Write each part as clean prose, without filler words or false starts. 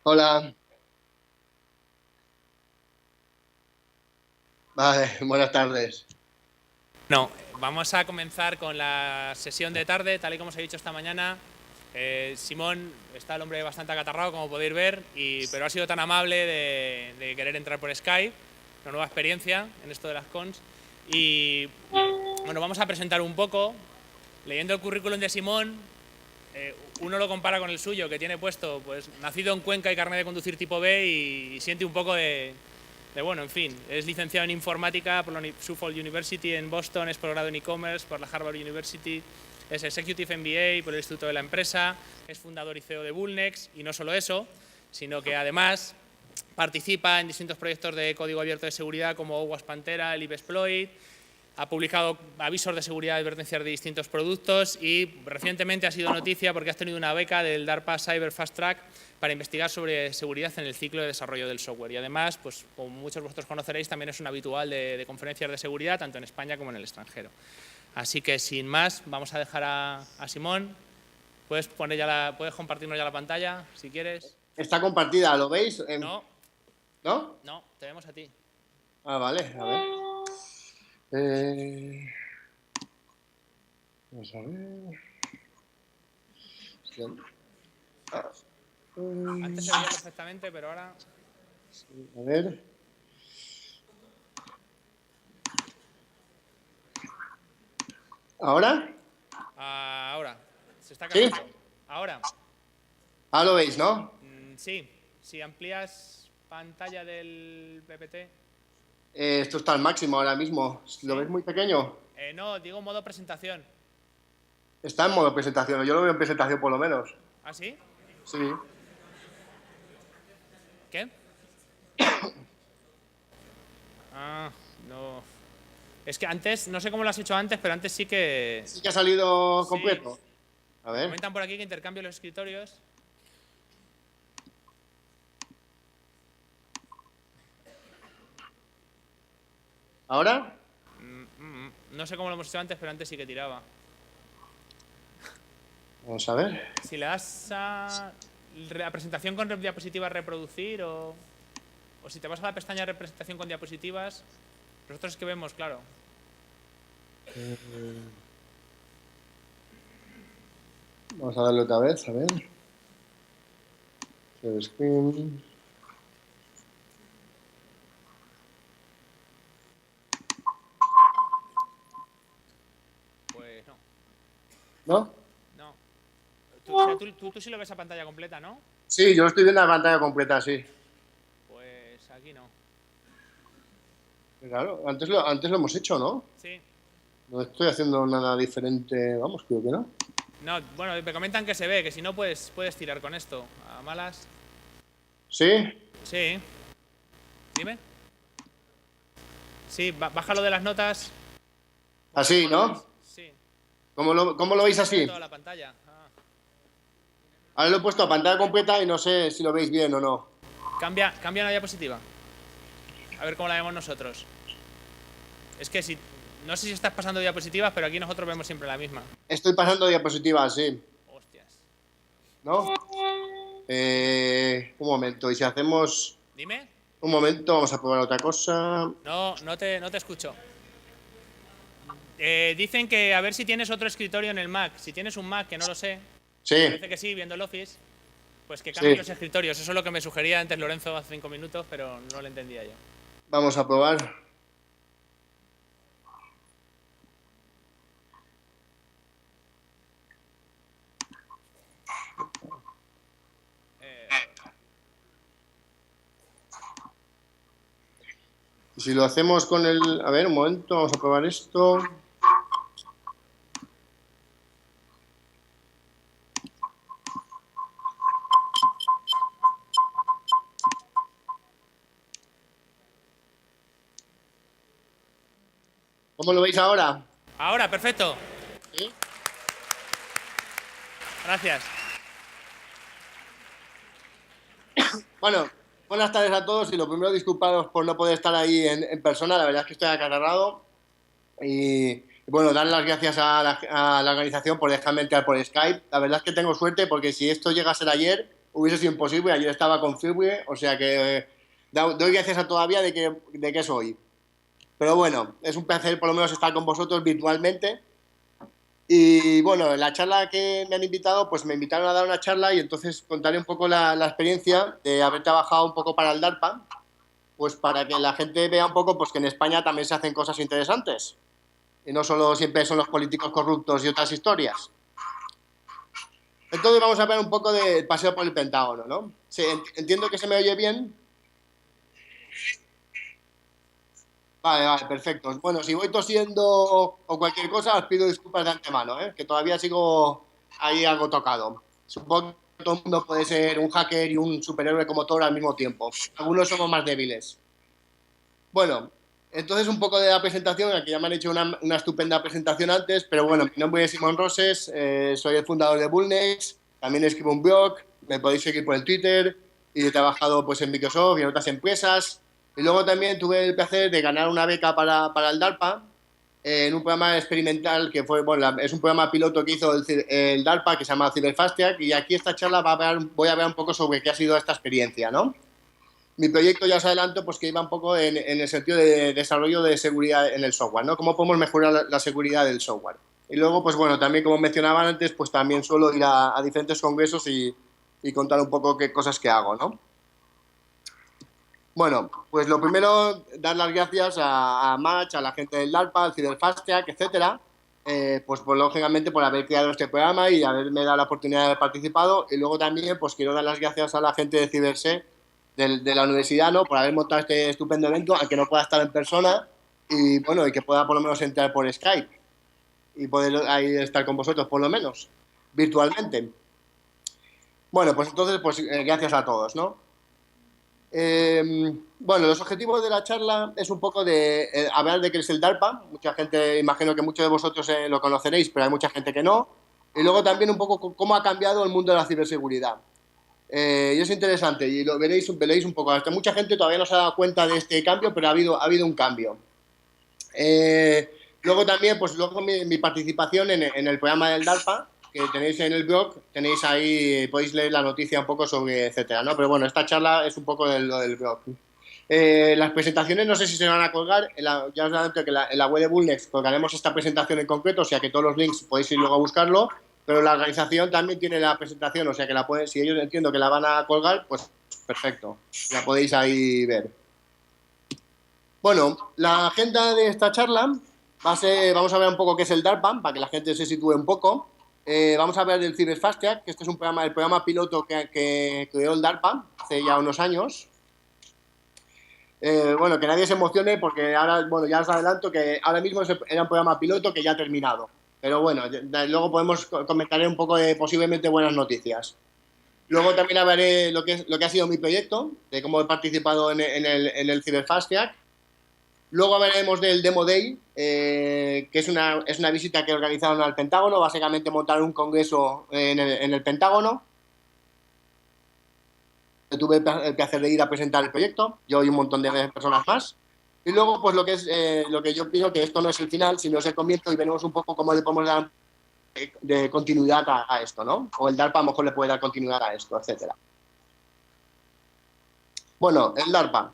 Hola, vale, buenas tardes. No, vamos a comenzar con la sesión de tarde, tal y como os he dicho esta mañana. Simón está el hombre bastante acatarrado, como podéis ver, pero ha sido tan amable de querer entrar por Skype, una nueva experiencia en esto de las cons. Y bueno, vamos a presentar un poco. Leyendo el currículum de Simón, uno lo compara con el suyo, que tiene puesto, pues, nacido en Cuenca y carnet de conducir tipo B, y siente un poco bueno, en fin, es licenciado en informática por la Suffolk University en Boston, es posgrado en e-commerce por la Harvard University, es Executive MBA por el Instituto de la Empresa, es fundador y CEO de Bullnex, y no solo eso, sino que además participa en distintos proyectos de código abierto de seguridad como OWASP Pantera, el Exploit. Ha publicado avisos de seguridad y advertencias de distintos productos y recientemente ha sido noticia porque has tenido una beca del DARPA Cyber Fast Track para investigar sobre seguridad en el ciclo de desarrollo del software. Y además, pues como muchos de vosotros conoceréis, también es un habitual de conferencias de seguridad, tanto en España como en el extranjero. Así que, sin más, vamos a dejar a Simón. Puedes compartirnos ya la pantalla, si quieres. Está compartida, ¿lo veis? No, ¿No? no, te vemos a ti. Ah, vale, a ver. Eh, Vamos a ver. Ah, Antes se veía perfectamente, pero ahora... a ver. ¿Ahora? Ahora. Se está ¿Sí? cargando. Ahora. Ah, lo veis, ¿no? Sí. Si amplías pantalla del PPT. Esto está al máximo ahora mismo. ¿Lo ¿Sí? veis muy pequeño? No, digo modo presentación. Está en modo presentación, yo lo veo en presentación por lo menos. ¿Ah, sí? Sí. ¿Qué? Ah, no. Es que antes, no sé cómo lo has hecho antes, pero antes sí que... Sí que ha salido Sí. completo. A ver. Comentan por aquí que intercambio los escritorios. ¿Ahora? No sé cómo lo hemos hecho antes, pero antes sí que tiraba. Vamos a ver. Si le das a la presentación con diapositivas reproducir o si te vas a la pestaña de representación con diapositivas, nosotros es que vemos, claro. Vamos a darle otra vez, a ver. Share screen. Pues no. ¿No? No. Tú sí lo ves a pantalla completa, ¿no? Sí, yo lo estoy viendo en la pantalla completa, sí. Pues aquí no. Claro, antes lo hemos hecho, ¿no? Sí. No estoy haciendo nada diferente, vamos, creo que no. No, bueno, me comentan que se ve, que si no puedes tirar con esto. A malas. ¿Sí? Sí. Dime. Sí, bájalo de las notas. Así, ¿no? Sí. ¿Cómo lo veis así? Toda la pantalla. Ahora lo he puesto a pantalla completa y no sé si lo veis bien o no. Cambia la diapositiva. A ver cómo la vemos nosotros. Es que si... No sé si estás pasando diapositivas, pero aquí nosotros vemos siempre la misma. Estoy pasando diapositivas, sí. Hostias. ¿No? Un momento, y si hacemos... Dime. Un momento, vamos a probar otra cosa. No te escucho. Dicen que a ver si tienes otro escritorio en el Mac. Si tienes un Mac, que no lo sé. Sí, Parece que sí, viendo el Office. Pues que cambien sí. los escritorios. Eso es lo que me sugería antes Lorenzo hace 5 minutos, pero no lo entendía yo. Vamos a probar. Y si lo hacemos con el... A ver, un momento, vamos a probar esto. ¿Cómo lo veis ahora? Ahora, perfecto. ¿Sí? Gracias. Bueno, buenas tardes a todos y lo primero disculparos por no poder estar ahí en persona, la verdad es que estoy acatarrado y bueno, dar las gracias a la organización por dejarme entrar por Skype. La verdad es que tengo suerte porque si esto llega a ser ayer, hubiese sido imposible. Ayer estaba con Firwe, o sea que doy gracias a todavía de que soy. Pero bueno, es un placer por lo menos estar con vosotros virtualmente. Y bueno, la charla que me han invitado, pues me invitaron a dar una charla y entonces contaré un poco la experiencia de haber trabajado un poco para el DARPA, pues para que la gente vea un poco pues que en España también se hacen cosas interesantes. Y no solo siempre son los políticos corruptos y otras historias. Entonces vamos a hablar un poco del paseo por el Pentágono, ¿no? Sí, entiendo que se me oye bien. Vale, vale, perfecto. Bueno, si voy tosiendo o cualquier cosa, os pido disculpas de antemano, ¿eh? Que todavía sigo ahí algo tocado. Supongo que todo el mundo puede ser un hacker y un superhéroe como Thor al mismo tiempo. Algunos somos más débiles. Bueno, entonces un poco de la presentación, aquí ya me han hecho una estupenda presentación antes, pero bueno, mi nombre es Simón Roses, soy el fundador de Bullnex, también escribo un blog, me podéis seguir por el Twitter y he trabajado pues en Microsoft y en otras empresas. Y luego también tuve el placer de ganar una beca para el DARPA en un programa experimental que fue, bueno, es un programa piloto que hizo el DARPA que se llama CyberFastTrack y aquí esta charla voy a hablar un poco sobre qué ha sido esta experiencia, ¿no? Mi proyecto, ya os adelanto, pues que iba un poco en el sentido de desarrollo de seguridad en el software, ¿no? ¿Cómo podemos mejorar la seguridad del software? Y luego, pues bueno, también como mencionaba antes, pues también suelo ir a diferentes congresos y contar un poco qué cosas que hago, ¿no? Bueno, pues lo primero, dar las gracias a Match, a la gente del DARPA, al CyberFastTrack, etcétera, pues lógicamente por haber creado este programa y haberme dado la oportunidad de haber participado. Y luego también, pues quiero dar las gracias a la gente de CiberSec de la universidad, ¿no? Por haber montado este estupendo evento, aunque no pueda estar en persona y bueno, y que pueda por lo menos entrar por Skype y poder ahí estar con vosotros por lo menos, virtualmente. Bueno, pues entonces, pues gracias a todos, ¿no? Bueno, los objetivos de la charla es un poco de hablar de qué es el DARPA. Mucha gente, imagino que muchos de vosotros lo conoceréis, pero hay mucha gente que no. Y luego también un poco cómo ha cambiado el mundo de la ciberseguridad. Y es interesante y lo veréis un poco. Hasta mucha gente todavía no se ha dado cuenta de este cambio, pero ha habido un cambio. Luego también, pues luego mi participación en el programa del DARPA, que tenéis en el blog, tenéis ahí, podéis leer la noticia un poco sobre, etcétera, ¿no? Pero bueno, esta charla es un poco lo del blog. Las presentaciones no sé si se van a colgar, ya os adelanto que en la web de Bullnex colgaremos esta presentación en concreto, o sea que todos los links podéis ir luego a buscarlo, pero la organización también tiene la presentación, o sea que si ellos entiendo que la van a colgar, pues perfecto, la podéis ahí ver. Bueno, la agenda de esta charla vamos a ver un poco qué es el DARPA, para que la gente se sitúe un poco. Vamos a ver del CyberFastTrack, que este es el programa piloto que creó el DARPA hace ya unos años. Bueno, que nadie se emocione porque ahora, bueno, ya os adelanto que ahora mismo era un programa piloto que ya ha terminado. Pero bueno, luego comentaré un poco de posiblemente buenas noticias. Luego también hablaré lo que ha sido mi proyecto, de cómo he participado en el CyberFastTrack. Luego hablaremos del Demo Day, que es una visita que organizaron al Pentágono, básicamente montar un congreso en el Pentágono. Tuve el placer de ir a presentar el proyecto, yo y un montón de personas más. Y luego, pues lo que yo pienso que esto no es el final, sino es el comienzo y veremos un poco cómo le podemos dar de continuidad a esto, ¿no? O el DARPA a lo mejor le puede dar continuidad a esto, etcétera. Bueno, el DARPA.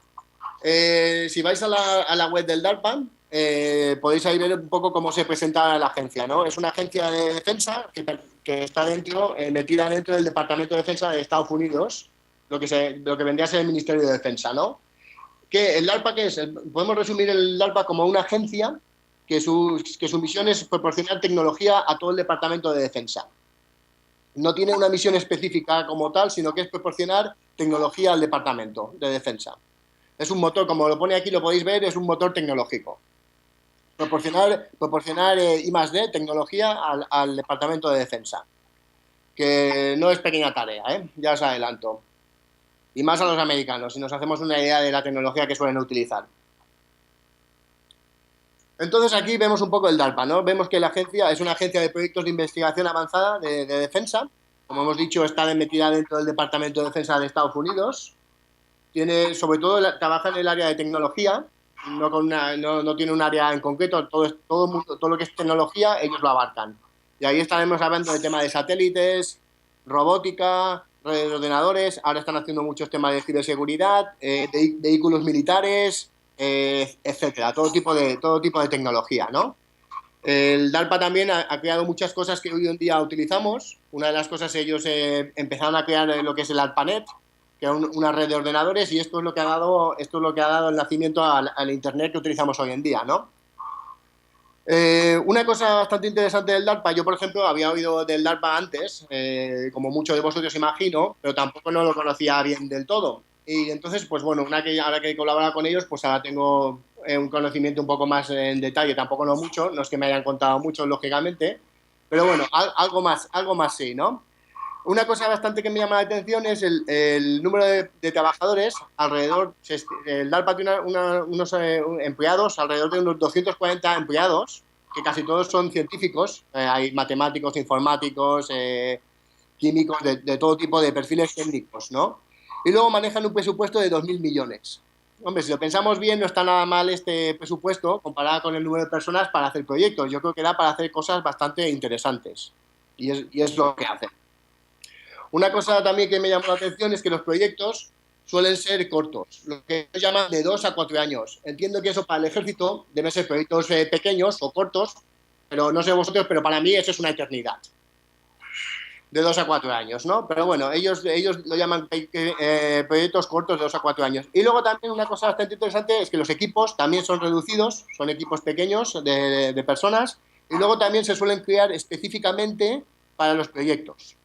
Si vais a la web del DARPA, podéis ahí ver un poco cómo se presenta la agencia, ¿no? Es una agencia de defensa que está metida dentro del Departamento de Defensa de Estados Unidos, lo que vendría a ser el Ministerio de Defensa, ¿no? ¿El DARPA qué es? Podemos resumir el DARPA como una agencia que su misión es proporcionar tecnología a todo el Departamento de Defensa. No tiene una misión específica como tal, sino que es proporcionar tecnología al Departamento de Defensa. Es un motor, como lo pone aquí, lo podéis ver, es un motor tecnológico. Proporcionar I+D, tecnología, al Departamento de Defensa. Que no es pequeña tarea, ya os adelanto. Y más a los americanos, si nos hacemos una idea de la tecnología que suelen utilizar. Entonces aquí vemos un poco el DARPA, ¿no? Vemos que la agencia es una agencia de proyectos de investigación avanzada de defensa. Como hemos dicho, está metida dentro del Departamento de Defensa de Estados Unidos. Sobre todo, trabaja en el área de tecnología, no tiene un área en concreto, todo lo que es tecnología, ellos lo abarcan. Y ahí estaremos hablando de tema de satélites, robótica, redes de ordenadores, ahora están haciendo muchos temas de ciberseguridad, vehículos militares, etcétera, todo tipo de tecnología, ¿no? El DARPA también ha creado muchas cosas que hoy en día utilizamos. Una de las cosas, ellos empezaron a crear lo que es el ARPANET, que es una red de ordenadores, y esto es lo que ha dado el nacimiento al Internet que utilizamos hoy en día, ¿no? Una cosa bastante interesante del DARPA, yo por ejemplo había oído del DARPA antes, como muchos de vosotros imagino, pero tampoco no lo conocía bien del todo. Y entonces, pues bueno, ahora que colabora con ellos, pues ahora tengo un conocimiento un poco más en detalle, tampoco no mucho, no es que me hayan contado mucho, lógicamente, pero bueno, algo más sí, ¿no? Una cosa bastante que me llama la atención es el número de trabajadores. El DARPA tiene unos empleados, alrededor de unos 240 empleados, que casi todos son científicos. Hay matemáticos, informáticos, químicos, de todo tipo de perfiles técnicos, ¿no? Y luego manejan un presupuesto de 2.000 millones. Hombre, si lo pensamos bien, no está nada mal este presupuesto comparado con el número de personas para hacer proyectos. Yo creo que da para hacer cosas bastante interesantes. Y es lo que hacen. Una cosa también que me llamó la atención es que los proyectos suelen ser cortos, lo que ellos llaman de 2 a 4 años. Entiendo que eso para el ejército deben ser proyectos pequeños o cortos, pero no sé vosotros, pero para mí eso es una eternidad. De 2 a 4 años, ¿no? Pero bueno, ellos lo llaman proyectos cortos de 2 a 4 años. Y luego también una cosa bastante interesante es que los equipos también son reducidos, son equipos pequeños de personas, y luego también se suelen crear específicamente para los proyectos.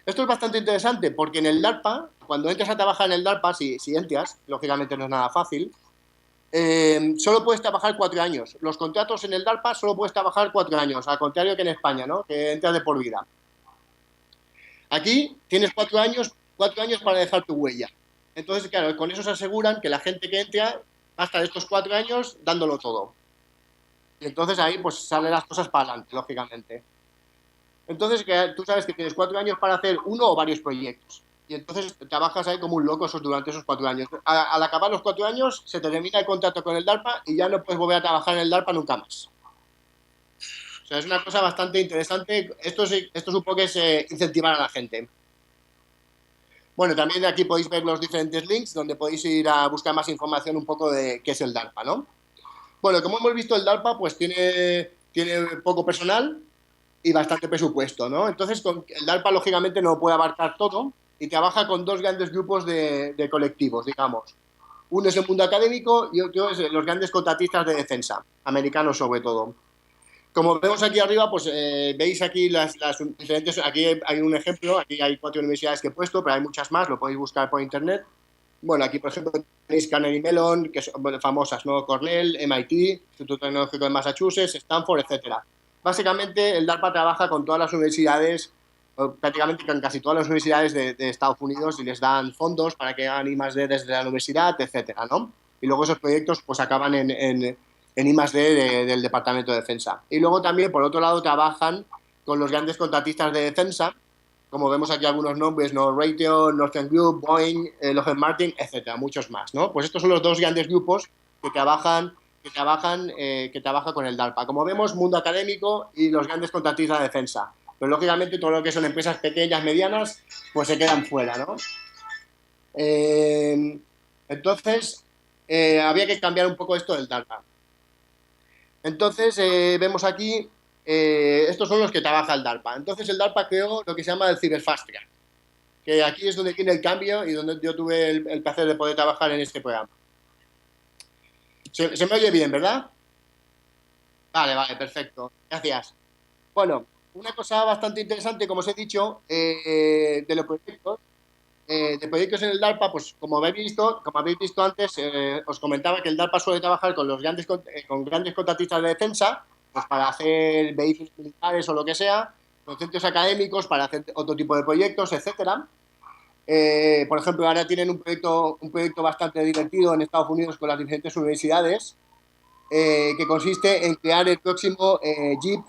Esto es bastante interesante porque en el DARPA, cuando entras a trabajar en el DARPA, si entras, lógicamente no es nada fácil, solo puedes trabajar 4 años. Los contratos en el DARPA solo puedes trabajar 4 años, al contrario que en España, ¿no? Que entras de por vida. Aquí tienes 4 años para dejar tu huella. Entonces, claro, con eso se aseguran que la gente que entra va a estar estos 4 años dándolo todo. Y entonces ahí pues salen las cosas para adelante, lógicamente. Entonces, tú sabes que tienes 4 años para hacer uno o varios proyectos. Y entonces trabajas ahí como un loco durante esos 4 años. Al acabar los 4 años, se te termina el contrato con el DARPA y ya no puedes volver a trabajar en el DARPA nunca más. O sea, es una cosa bastante interesante. Esto supongo que es incentivar a la gente. Bueno, también aquí podéis ver los diferentes links donde podéis ir a buscar más información un poco de qué es el DARPA, ¿no? Bueno, como hemos visto, el DARPA pues tiene poco personal y bastante presupuesto, ¿no? Entonces, el DARPA, lógicamente, no puede abarcar todo y trabaja con dos grandes grupos de colectivos, digamos. Uno es el mundo académico y otro es los grandes contratistas de defensa, americanos sobre todo. Como vemos aquí arriba, pues veis aquí las diferentes... Aquí hay un ejemplo, aquí hay 4 universidades que he puesto, pero hay muchas más, lo podéis buscar por internet. Bueno, aquí, por ejemplo, tenéis Carnegie Mellon, que son famosas, ¿no? Cornell, MIT, Instituto Tecnológico de Massachusetts, Stanford, etcétera. Básicamente, el DARPA trabaja con todas las universidades, prácticamente con casi todas las universidades de Estados Unidos, y les dan fondos para que hagan I+D desde la universidad, etcétera, ¿no? Y luego esos proyectos pues acaban en I+D del Departamento de Defensa. Y luego también, por otro lado, trabajan con los grandes contratistas de defensa, como vemos aquí algunos nombres, ¿no? Raytheon, Northrop Group, Boeing, Lockheed Martin, etcétera, muchos más, ¿no? Pues estos son los dos grandes grupos que trabajan con el DARPA. Como vemos, mundo académico y los grandes contratistas de defensa. Pero lógicamente todo lo que son empresas pequeñas, medianas, pues se quedan fuera, ¿no? Entonces, había que cambiar un poco esto del DARPA. Entonces, vemos aquí, estos son los que trabaja el DARPA. Entonces, el DARPA creó lo que se llama el Cyber Fast Track, que aquí es donde tiene el cambio y donde yo tuve el placer de poder trabajar en este programa. Se me oye bien, ¿verdad? Vale, perfecto. Gracias. Bueno, una cosa bastante interesante, como os he dicho, de los proyectos en el DARPA, pues como habéis visto antes, os comentaba que el DARPA suele trabajar con con grandes contratistas de defensa, pues para hacer vehículos militares o lo que sea, con centros académicos para hacer otro tipo de proyectos, etcétera. Por ejemplo, ahora tienen un proyecto bastante divertido en Estados Unidos con las diferentes universidades, que consiste en crear el próximo Jeep,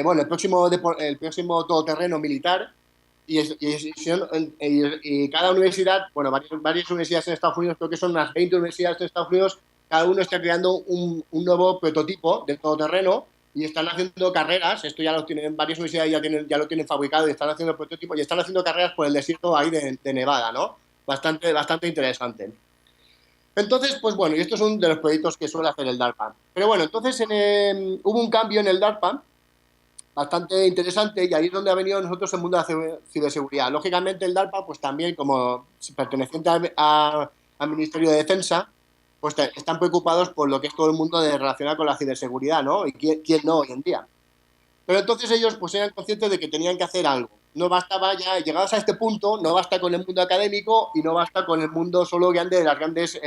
bueno, el próximo todoterreno militar. Y cada universidad, bueno, varias universidades en Estados Unidos, creo que son unas 20 universidades en Estados Unidos, cada uno está creando un nuevo prototipo de todoterreno y están haciendo carreras, esto ya lo tienen, varias universidades ya lo tienen fabricado y están haciendo prototipos y están haciendo carreras por el desierto ahí de Nevada, ¿no? Bastante interesante. Entonces, pues bueno, y esto es uno de los proyectos que suele hacer el DARPA. Pero bueno, entonces hubo un cambio en el DARPA bastante interesante y ahí es donde ha venido nosotros el mundo de la ciberseguridad. Lógicamente el DARPA, pues también como perteneciente al Ministerio de Defensa, pues están preocupados por lo que es todo el mundo relacionado con la ciberseguridad, ¿no? Y quién no hoy en día. Pero entonces ellos pues eran conscientes de que tenían que hacer algo. No bastaba ya, llegados a este punto, no basta con el mundo académico y no basta con el mundo solo grande de las grandes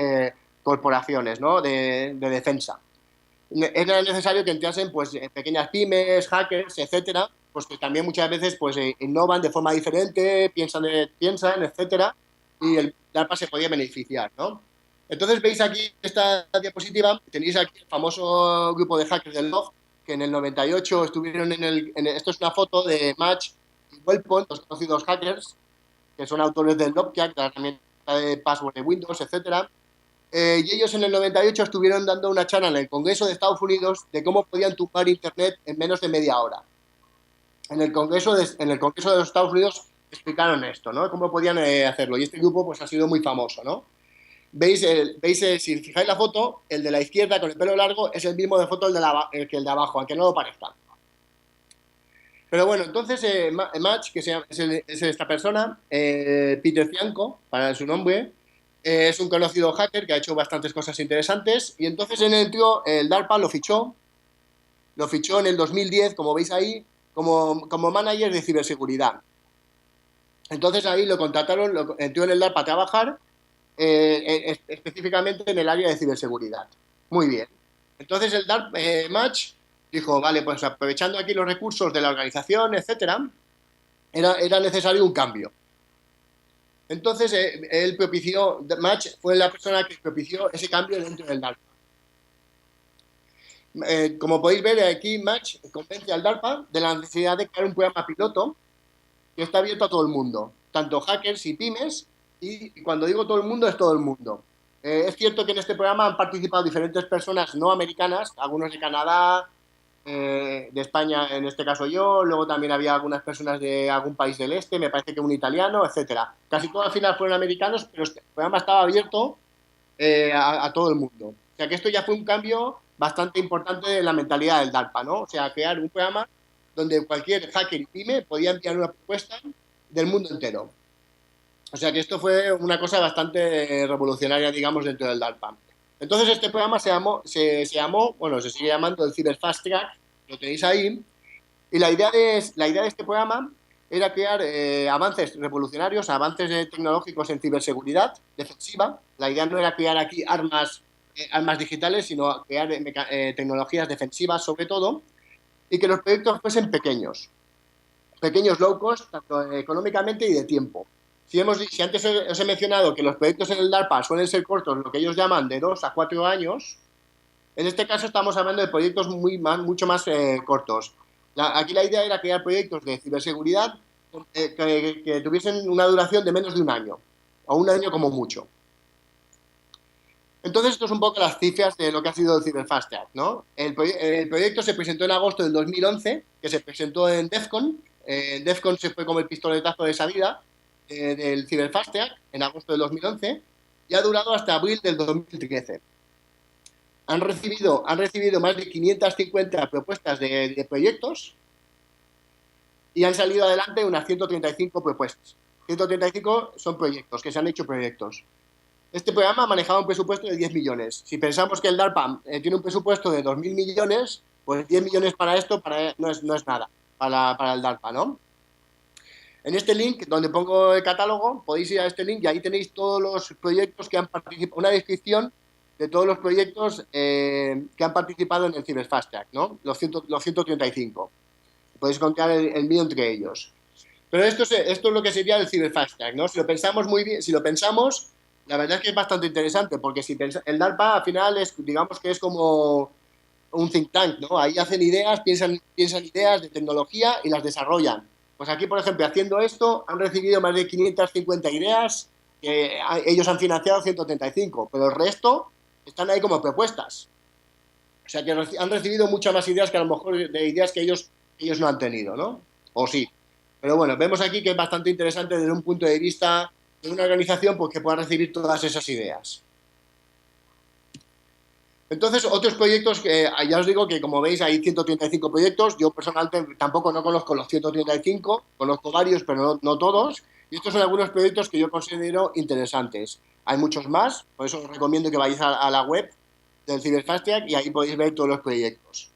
corporaciones, ¿no? de defensa. Era necesario que entrasen pues pequeñas pymes, hackers, etcétera, pues que también muchas veces pues innovan de forma diferente, piensan, etcétera, y el DARPA se podía beneficiar, ¿no? Entonces veis aquí esta diapositiva, tenéis aquí el famoso grupo de hackers del LOF, que en el 98 estuvieron esto es una foto de Match y Wellpoint, los conocidos hackers, que son autores del LOFCAC, de la herramienta de password de Windows, etcétera. Y ellos en el 98 estuvieron dando una charla en el Congreso de Estados Unidos de cómo podían tumbar Internet en menos de media hora. En el Congreso de los Estados Unidos explicaron esto, ¿no? Cómo podían hacerlo. Y este grupo pues ha sido muy famoso, ¿no? ¿Veis si fijáis la foto, el de la izquierda con el pelo largo es el mismo de foto que el de abajo, aunque no lo parezca. Pero bueno, entonces Match, que es esta persona, Peter Fianco, para su nombre, es un conocido hacker que ha hecho bastantes cosas interesantes y entonces el DARPA lo fichó en el 2010, como veis ahí, como manager de ciberseguridad. Entonces ahí lo contrataron, entró en el DARPA a trabajar específicamente en el área de ciberseguridad. Muy bien. Entonces el DARPA Match dijo, vale, pues aprovechando aquí los recursos de la organización, etcétera, era necesario un cambio. Entonces, Match fue la persona que propició ese cambio dentro del DARPA. Como podéis ver aquí, Match convence al DARPA de la necesidad de crear un programa piloto que está abierto a todo el mundo, tanto hackers y pymes, y cuando digo todo el mundo, es todo el mundo. Es cierto que en este programa han participado diferentes personas no americanas, algunos de Canadá, de España, en este caso yo, luego también había algunas personas de algún país del este, me parece que un italiano, etcétera. Casi todos al final fueron americanos, pero el programa estaba abierto a todo el mundo. O sea que esto ya fue un cambio bastante importante en la mentalidad del DARPA, ¿no? O sea, crear un programa donde cualquier hacker y pyme podía enviar una propuesta del mundo entero. O sea que esto fue una cosa bastante revolucionaria, digamos, dentro del DARPA. Entonces este programa se sigue llamando el Cyber Fast Track, lo tenéis ahí, y la idea de este programa era crear avances revolucionarios, avances tecnológicos en ciberseguridad defensiva. La idea no era crear aquí armas digitales, sino crear tecnologías defensivas sobre todo, y que los proyectos fuesen pequeños low cost, tanto económicamente y de tiempo. Si antes os he mencionado que los proyectos en el DARPA suelen ser cortos, lo que ellos llaman de 2 a 4 años, en este caso estamos hablando de proyectos mucho más cortos. Aquí la idea era crear proyectos de ciberseguridad que tuviesen una duración de menos de un año, o un año como mucho. Entonces, esto es un poco las cifras de lo que ha sido el Cyber Fast Track, ¿no? El proyecto se presentó en agosto del 2011, que se presentó en DEFCON. DEFCON se fue como el pistoletazo de salida del Cyber Fast Track en agosto del 2011 y ha durado hasta abril del 2013. Han recibido más de 550 propuestas de proyectos y han salido adelante unas 135 propuestas. 135 son proyectos, que se han hecho proyectos. Este programa manejaba un presupuesto de 10 millones. Si pensamos que el DARPA tiene un presupuesto de 2.000 millones, pues 10 millones para esto no es nada para el DARPA, ¿no? En este link, donde pongo el catálogo, podéis ir a este link y ahí tenéis todos los proyectos que han participado, una descripción de todos los proyectos que han participado en el Cyber Fast Track, ¿no? Los 135. Podéis encontrar el mío entre ellos. Pero esto es lo que sería el Cyber Fast Track, ¿no? Si lo pensamos muy bien, la verdad es que es bastante interesante, porque el DARPA al final digamos que es como un think tank, ¿no? Ahí hacen ideas, piensan ideas de tecnología y las desarrollan. Pues aquí, por ejemplo, haciendo esto, han recibido más de 550 ideas, que ellos han financiado 135, pero el resto están ahí como propuestas. O sea que han recibido muchas más ideas que a lo mejor de ideas que ellos no han tenido, ¿no? O sí. Pero bueno, vemos aquí que es bastante interesante desde un punto de vista de una organización pues, que pueda recibir todas esas ideas. Entonces, otros proyectos, que ya os digo que como veis hay 135 proyectos, yo personalmente tampoco no conozco los 135, conozco varios, pero no todos, y estos son algunos proyectos que yo considero interesantes. Hay muchos más, por eso os recomiendo que vayáis a la web del Cyberfastiac y ahí podéis ver todos los proyectos.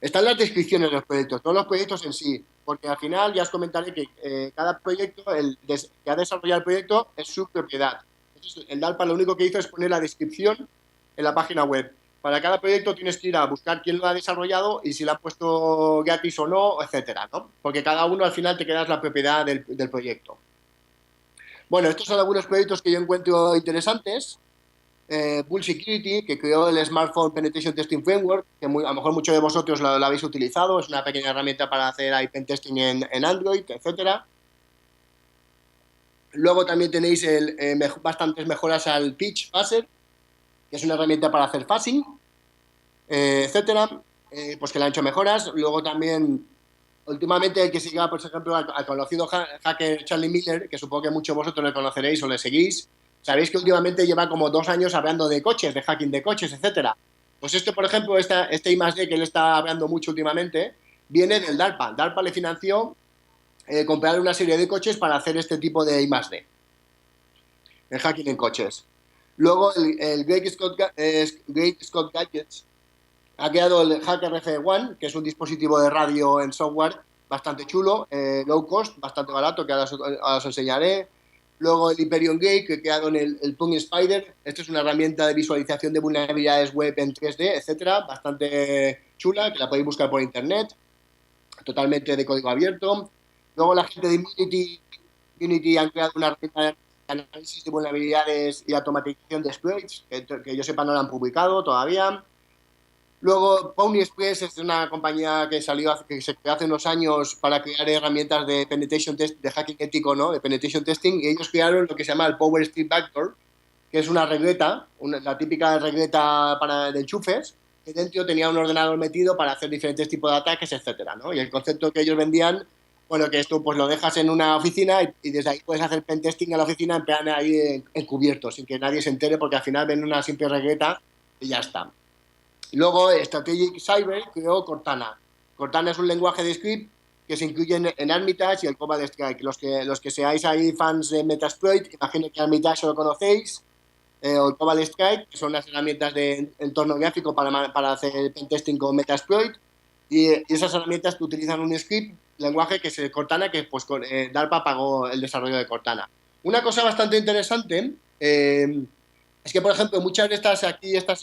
Están las descripciones de los proyectos, todos los proyectos en sí, porque al final ya os comentaré que cada proyecto, que ha desarrollado el proyecto, es su propiedad. Entonces, el DARPA lo único que hizo es poner la descripción en la página web. Para cada proyecto tienes que ir a buscar quién lo ha desarrollado y si lo ha puesto gratis o no, etcétera, ¿no? Porque cada uno al final te quedas la propiedad del proyecto. Bueno, estos son algunos proyectos que yo encuentro interesantes. Bull Security, que creó el Smartphone Penetration Testing Framework, que a lo mejor muchos de vosotros lo habéis utilizado, es una pequeña herramienta para hacer pen testing en Android, etcétera. Luego también tenéis bastantes mejoras al Pitch Phaser, que es una herramienta para hacer phasing, etcétera, pues que le han hecho mejoras. Luego también, últimamente, el que siga, por ejemplo, al conocido hacker Charlie Miller, que supongo que muchos de vosotros le conoceréis o le seguís, sabéis que últimamente lleva como 2 años hablando de coches, de hacking de coches, etcétera. Pues por ejemplo, este I+D que él está hablando mucho últimamente, viene del DARPA. DARPA le financió comprar una serie de coches para hacer este tipo de I+D, el hacking en coches. Luego el Great Scott Gadgets ha creado el Hacker F1, que es un dispositivo de radio en software bastante chulo, low cost, bastante barato, que ahora os enseñaré. Luego el Hyperion Gate, que ha creado en el Punk Spider. Esta es una herramienta de visualización de vulnerabilidades web en 3D, etcétera, bastante chula, que la podéis buscar por internet, totalmente de código abierto. Luego la gente de Unity han creado una herramienta de análisis de vulnerabilidades y automatización de exploits, que yo sepa no la han publicado todavía. Luego, Pony Express es una compañía que se creó hace unos años para crear herramientas de penetration test, de hacking ético, ¿no? De penetration testing, y ellos crearon lo que se llama el Power Strip Backdoor, que es una regleta, la típica regleta de enchufes, que dentro tenía un ordenador metido para hacer diferentes tipos de ataques, etcétera, ¿no? Y el concepto que ellos vendían, bueno, que esto pues lo dejas en una oficina y desde ahí puedes hacer pentesting a la oficina en plan ahí encubierto, sin que nadie se entere, porque al final ven una simple regleta y ya está. Luego, Strategic Cyber creó Cortana. Cortana es un lenguaje de script que se incluye en Armitage y el Cobalt Strike. Los que seáis ahí fans de Metasploit, imagino que Armitage lo conocéis, o el Cobalt Strike, que son las herramientas de entorno gráfico para hacer pentesting con Metasploit. Y esas herramientas utilizan un script, lenguaje que es Cortana, que pues DARPA pagó el desarrollo de Cortana. Una cosa bastante interesante es que, por ejemplo, muchas de estas aquí, por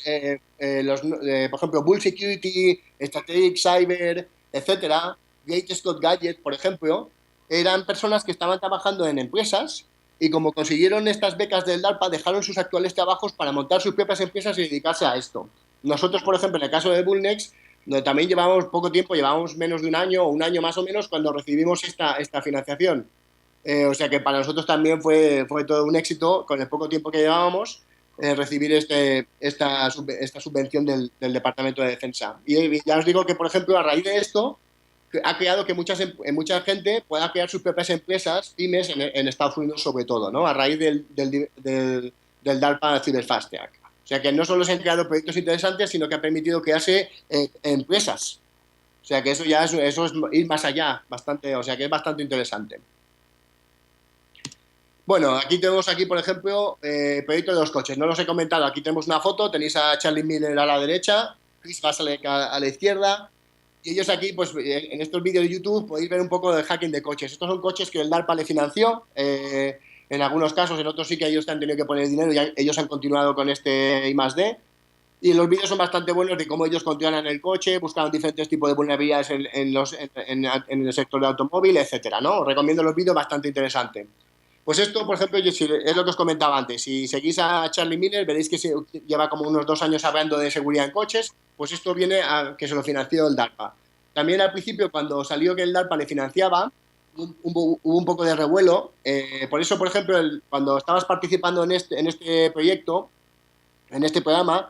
ejemplo, Bull Security, Strategic Cyber, etcétera, Great Scott Gadget, por ejemplo, eran personas que estaban trabajando en empresas y como consiguieron estas becas del DARPA, dejaron sus actuales trabajos para montar sus propias empresas y dedicarse a esto. Nosotros, por ejemplo, en el caso de Bullnex, donde también llevamos poco tiempo, llevamos menos de un año o un año más o menos cuando recibimos esta financiación. O sea que para nosotros también fue todo un éxito con el poco tiempo que llevábamos recibir esta subvención del Departamento de Defensa. Y ya os digo que, por ejemplo, a raíz de esto, ha creado que mucha gente pueda crear sus propias empresas, pymes, en Estados Unidos sobre todo, ¿no? A raíz del DARPA Cyberfastiac. O sea que no solo se han creado proyectos interesantes, sino que ha permitido crearse empresas. O sea que eso es ir más allá, bastante, o sea que es bastante interesante. Bueno, aquí tenemos, por ejemplo, proyecto de los coches. No los he comentado. Aquí tenemos una foto. Tenéis a Charlie Miller a la derecha, Chris Vasalek a la izquierda. Y ellos aquí, pues en estos vídeos de YouTube, podéis ver un poco del hacking de coches. Estos son coches que el DARPA le financió. En algunos casos, en otros sí que ellos han tenido que poner dinero y ellos han continuado con este I+D. Y los vídeos son bastante buenos de cómo ellos controlan el coche, buscan diferentes tipos de vulnerabilidades en el sector del automóvil, etcétera, ¿no? Os recomiendo los vídeos, bastante interesantes. Pues esto, por ejemplo, es lo que os comentaba antes. Si seguís a Charlie Miller, veréis que lleva como unos 2 años hablando de seguridad en coches. Pues esto viene a que se lo financió el DARPA. También al principio, cuando salió que el DARPA le financiaba, hubo un poco de revuelo. Por eso, por ejemplo, cuando estabas participando en este proyecto, en este programa,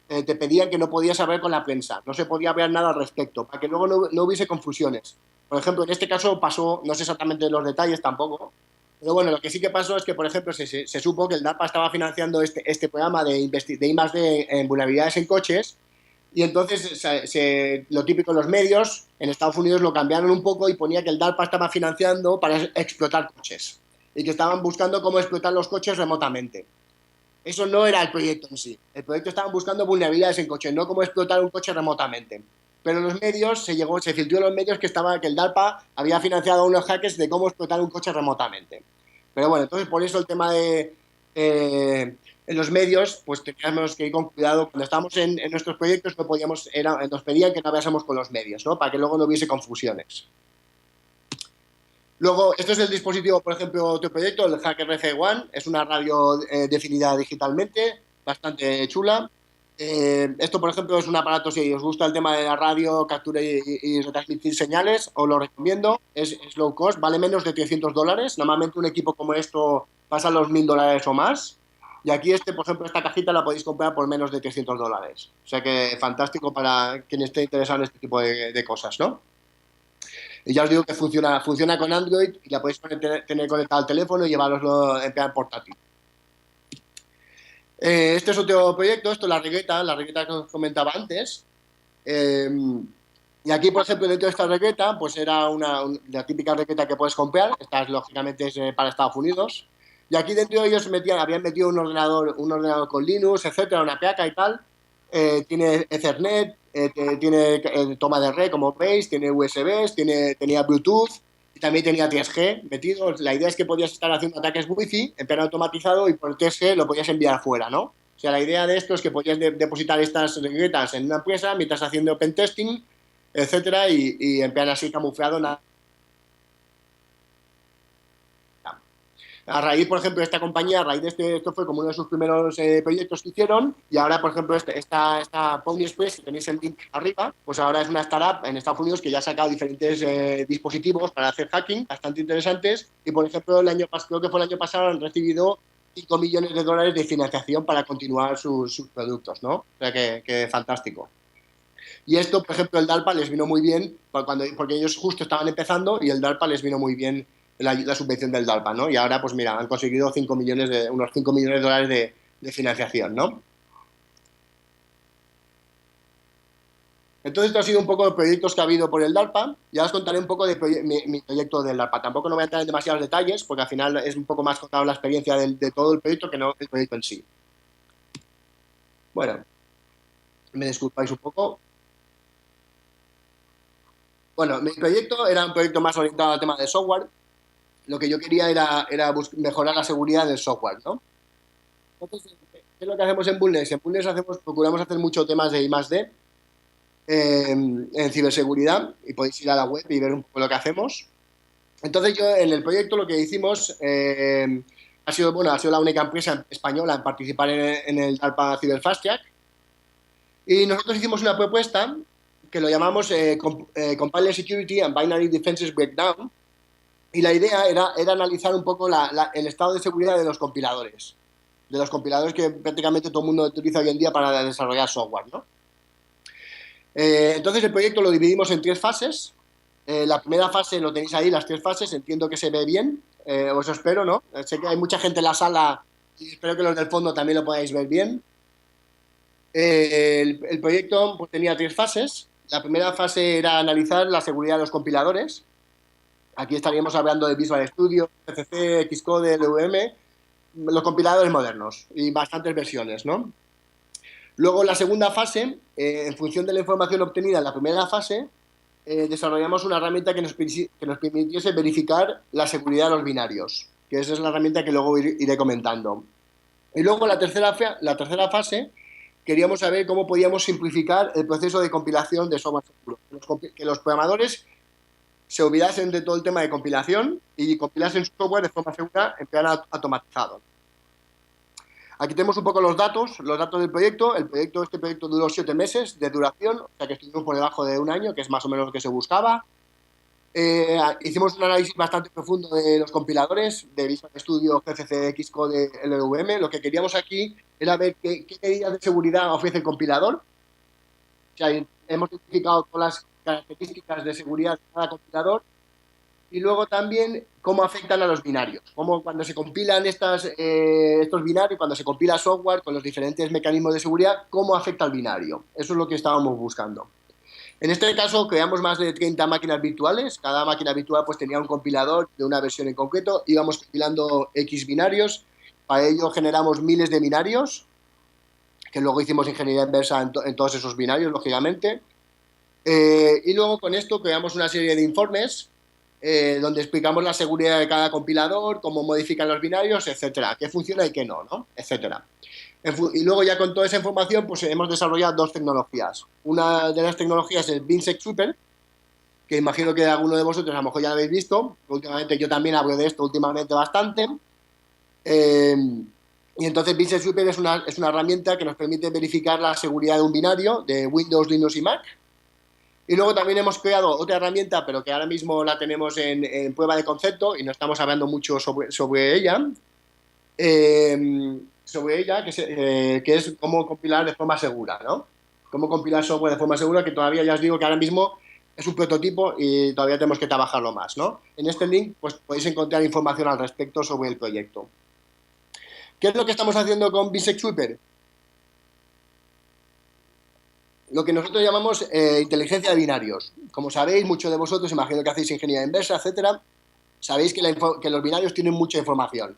te pedían que no podías hablar con la prensa, no se podía hablar nada al respecto, para que luego no hubiese confusiones. Por ejemplo, en este caso pasó, no sé exactamente los detalles tampoco, pero bueno, lo que sí que pasó es que, por ejemplo, se supo que el DARPA estaba financiando este programa de I+D en vulnerabilidades en coches, y entonces lo típico en los medios en Estados Unidos lo cambiaron un poco y ponía que el DARPA estaba financiando para explotar coches y que estaban buscando cómo explotar los coches remotamente. Eso no era el proyecto en sí. El proyecto estaban buscando vulnerabilidades en coches, no cómo explotar un coche remotamente. Pero en los medios se filtró en los medios que el DARPA había financiado unos hackers de cómo explotar un coche remotamente. Pero bueno, entonces por eso el tema de en los medios, pues teníamos que ir con cuidado. Cuando estábamos en nuestros proyectos no podíamos, nos pedían que no hablásemos con los medios, ¿no? Para que luego no hubiese confusiones. Luego, esto es el dispositivo, por ejemplo, otro proyecto, el Hacker RC One, es una radio definida digitalmente, bastante chula. Esto, por ejemplo, es un aparato, si os gusta el tema de la radio, captura y retransmitir señales, os lo recomiendo, es low cost, vale menos de $300. Normalmente un equipo como esto pasa los $1000 o más. Y aquí, por ejemplo, esta cajita la podéis comprar por menos de $300. O sea que fantástico para quien esté interesado en este tipo de cosas, ¿no? Y ya os digo que funciona con Android y la podéis tener conectada al teléfono y llevaroslo en plan portátil. Este es otro proyecto, esto es la regueta que os comentaba antes. Y aquí, por ejemplo, dentro de esta regueta, pues era la típica regueta que puedes comprar. Esta, lógicamente, es para Estados Unidos. Y aquí dentro de ellos habían metido un ordenador con Linux, etcétera, una placa y tal. Tiene Ethernet, tiene toma de red, como veis, tiene USBs, tenía Bluetooth, y también tenía 3G metido. La idea es que podías estar haciendo ataques Wi-Fi en plan automatizado y por 3G lo podías enviar fuera, ¿no? O sea, la idea de esto es que podías depositar estas reguetas en una empresa mientras haciendo open testing, etcétera, y en plan así camuflado. A raíz, por ejemplo, de esta compañía, a raíz de esto fue como uno de sus primeros proyectos que hicieron, y ahora, por ejemplo, esta Pony Express, que tenéis el link arriba, pues ahora es una startup en Estados Unidos que ya ha sacado diferentes dispositivos para hacer hacking, bastante interesantes, y por ejemplo, creo que fue el año pasado, han recibido $5 millones de financiación para continuar sus productos, ¿no? O sea que fantástico. Y esto, por ejemplo, el DARPA les vino muy bien, porque ellos justo estaban empezando y el DARPA les vino muy bien la subvención del DARPA, ¿no? Y ahora, pues mira, han conseguido unos $5 millones de financiación, ¿no? Entonces, esto ha sido un poco de proyectos que ha habido por el DARPA. Ya os contaré un poco de mi proyecto del DARPA. Tampoco no voy a entrar en demasiados detalles, porque al final es un poco más contar la experiencia de todo el proyecto que no el proyecto en sí. Bueno, me disculpáis un poco. Bueno, mi proyecto era un proyecto más orientado al tema de software. Lo que yo quería era mejorar la seguridad del software, ¿no? Entonces, ¿qué es lo que hacemos en Bulnes? En Bulnes procuramos hacer muchos temas de I+D en ciberseguridad, y podéis ir a la web y ver un poco lo que hacemos. Entonces yo en el proyecto lo que hicimos ha sido la única empresa española en participar en el DARPA Cyber Fast Track, y nosotros hicimos una propuesta que lo llamamos Compiler Security and Binary Defenses Breakdown, y la idea era analizar un poco el estado de seguridad de los compiladores que prácticamente todo el mundo utiliza hoy en día para desarrollar software, ¿no? Entonces el proyecto lo dividimos en 3 fases. La primera fase lo tenéis ahí, las 3 fases, entiendo que se ve bien, os espero, ¿no? Sé que hay mucha gente en la sala y espero que los del fondo también lo podáis ver bien. El proyecto pues, tenía 3 fases. La primera fase era analizar la seguridad de los compiladores. Aquí estaríamos hablando de Visual Studio, CCC, Xcode, LVM, los compiladores modernos y bastantes versiones, ¿no? Luego, la segunda fase, en función de la información obtenida en la primera fase, desarrollamos una herramienta que nos permitiese verificar la seguridad de los binarios, que esa es la herramienta que luego iré comentando. Y luego, la tercera fase, queríamos saber cómo podíamos simplificar el proceso de compilación de software seguro, que los programadores se olvidasen de todo el tema de compilación y compilasen su software de forma segura en plan automatizado. Aquí tenemos un poco los datos del proyecto. Este proyecto duró 7 meses de duración, o sea que estuvimos por debajo de un año, que es más o menos lo que se buscaba. Hicimos un análisis bastante profundo de los compiladores de Visual Studio, GCC, Xcode, LLVM. Lo que queríamos aquí era ver qué medidas de seguridad ofrece el compilador. O sea, hemos identificado todas las características de seguridad de cada compilador y luego también cómo afectan a los binarios. Cómo cuando se compilan estos binarios, cuando se compila software con los diferentes mecanismos de seguridad, cómo afecta al binario. Eso es lo que estábamos buscando. En este caso creamos más de 30 máquinas virtuales. Cada máquina virtual pues tenía un compilador de una versión en concreto. Íbamos compilando X binarios. Para ello generamos miles de binarios, que luego hicimos ingeniería inversa en todos esos binarios, lógicamente. Y luego con esto creamos una serie de informes donde explicamos la seguridad de cada compilador, cómo modifican los binarios, etcétera, qué funciona y qué no, ¿no? Etcétera. Y luego ya con toda esa información pues hemos desarrollado dos tecnologías. Una de las tecnologías es BinSec Super, que imagino que alguno de vosotros a lo mejor ya lo habéis visto. Últimamente yo también hablo de esto últimamente bastante. Eh, y entonces BinSec Super es una herramienta que nos permite verificar la seguridad de un binario de Windows, Linux y Mac. Y luego también hemos creado otra herramienta, pero que ahora mismo la tenemos en prueba de concepto y no estamos hablando mucho sobre ella. Que es cómo compilar de forma segura, ¿no? Cómo compilar software de forma segura, que todavía ya os digo que ahora mismo es un prototipo y todavía tenemos que trabajarlo más, ¿no? En este link pues podéis encontrar información al respecto sobre el proyecto. ¿Qué es lo que estamos haciendo con BinSec Super? Lo que nosotros llamamos inteligencia de binarios. Como sabéis, muchos de vosotros, imagino que hacéis ingeniería inversa, etcétera, sabéis que los binarios tienen mucha información.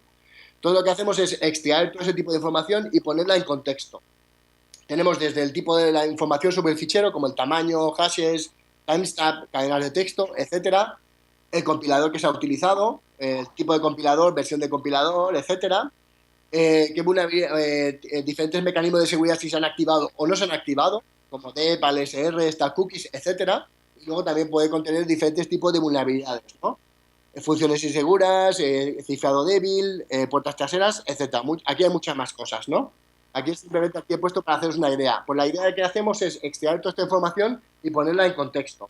Todo lo que hacemos es extraer todo ese tipo de información y ponerla en contexto. Tenemos desde el tipo de la información sobre el fichero, como el tamaño, hashes, timestamp, cadenas de texto, etcétera, el compilador que se ha utilizado, el tipo de compilador, versión de compilador, etcétera, diferentes mecanismos de seguridad si se han activado o no se han activado, como DEP, ALSR, stack cookies, etcétera. Y luego también puede contener diferentes tipos de vulnerabilidades, ¿no? Funciones inseguras, cifrado débil, puertas traseras, etcétera. Aquí hay muchas más cosas, ¿no? Aquí he puesto para haceros una idea. Pues la idea que hacemos es extraer toda esta información y ponerla en contexto.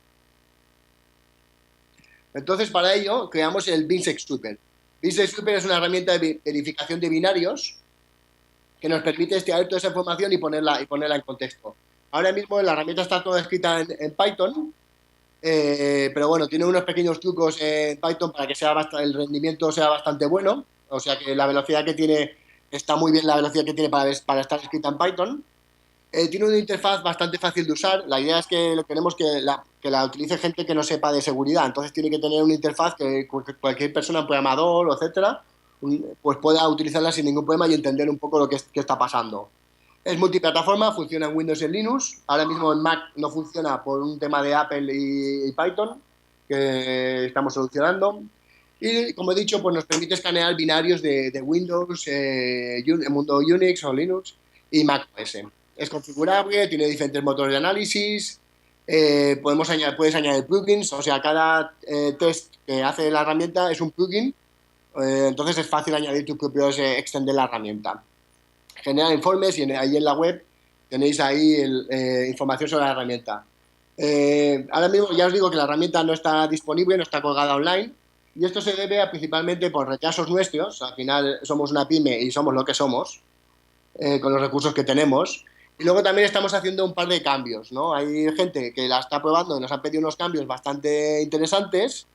Entonces, para ello, creamos el BinSec Super. BinSec Super es una herramienta de verificación de binarios que nos permite extraer toda esa información y ponerla en contexto. Ahora mismo la herramienta está toda escrita en Python, pero bueno, tiene unos pequeños trucos en Python para que el rendimiento sea bastante bueno. O sea que la velocidad que tiene, está muy bien la velocidad que tiene para estar escrita en Python. Tiene una interfaz bastante fácil de usar. La idea es que queremos que la utilice gente que no sepa de seguridad. Entonces tiene que tener una interfaz que cualquier persona, un programador, etcétera, pues pueda utilizarla sin ningún problema y entender un poco lo que está pasando. Es multiplataforma, funciona en Windows y en Linux. Ahora mismo en Mac no funciona por un tema de Apple y Python, que estamos solucionando. Y como he dicho, pues nos permite escanear binarios de Windows, el mundo Unix o Linux y Mac OS. Es configurable, tiene diferentes motores de análisis, puedes añadir plugins, o sea, cada test que hace la herramienta es un plugin, entonces es fácil añadir tus propios, extender la herramienta. Genera informes y ahí en la web tenéis ahí información sobre la herramienta. Ahora mismo ya os digo que la herramienta no está disponible, no está colgada online, y esto se debe principalmente por retrasos nuestros. Al final somos una pyme y somos lo que somos, con los recursos que tenemos. Y luego también estamos haciendo un par de cambios, ¿no? Hay gente que la está probando y nos han pedido unos cambios bastante interesantes,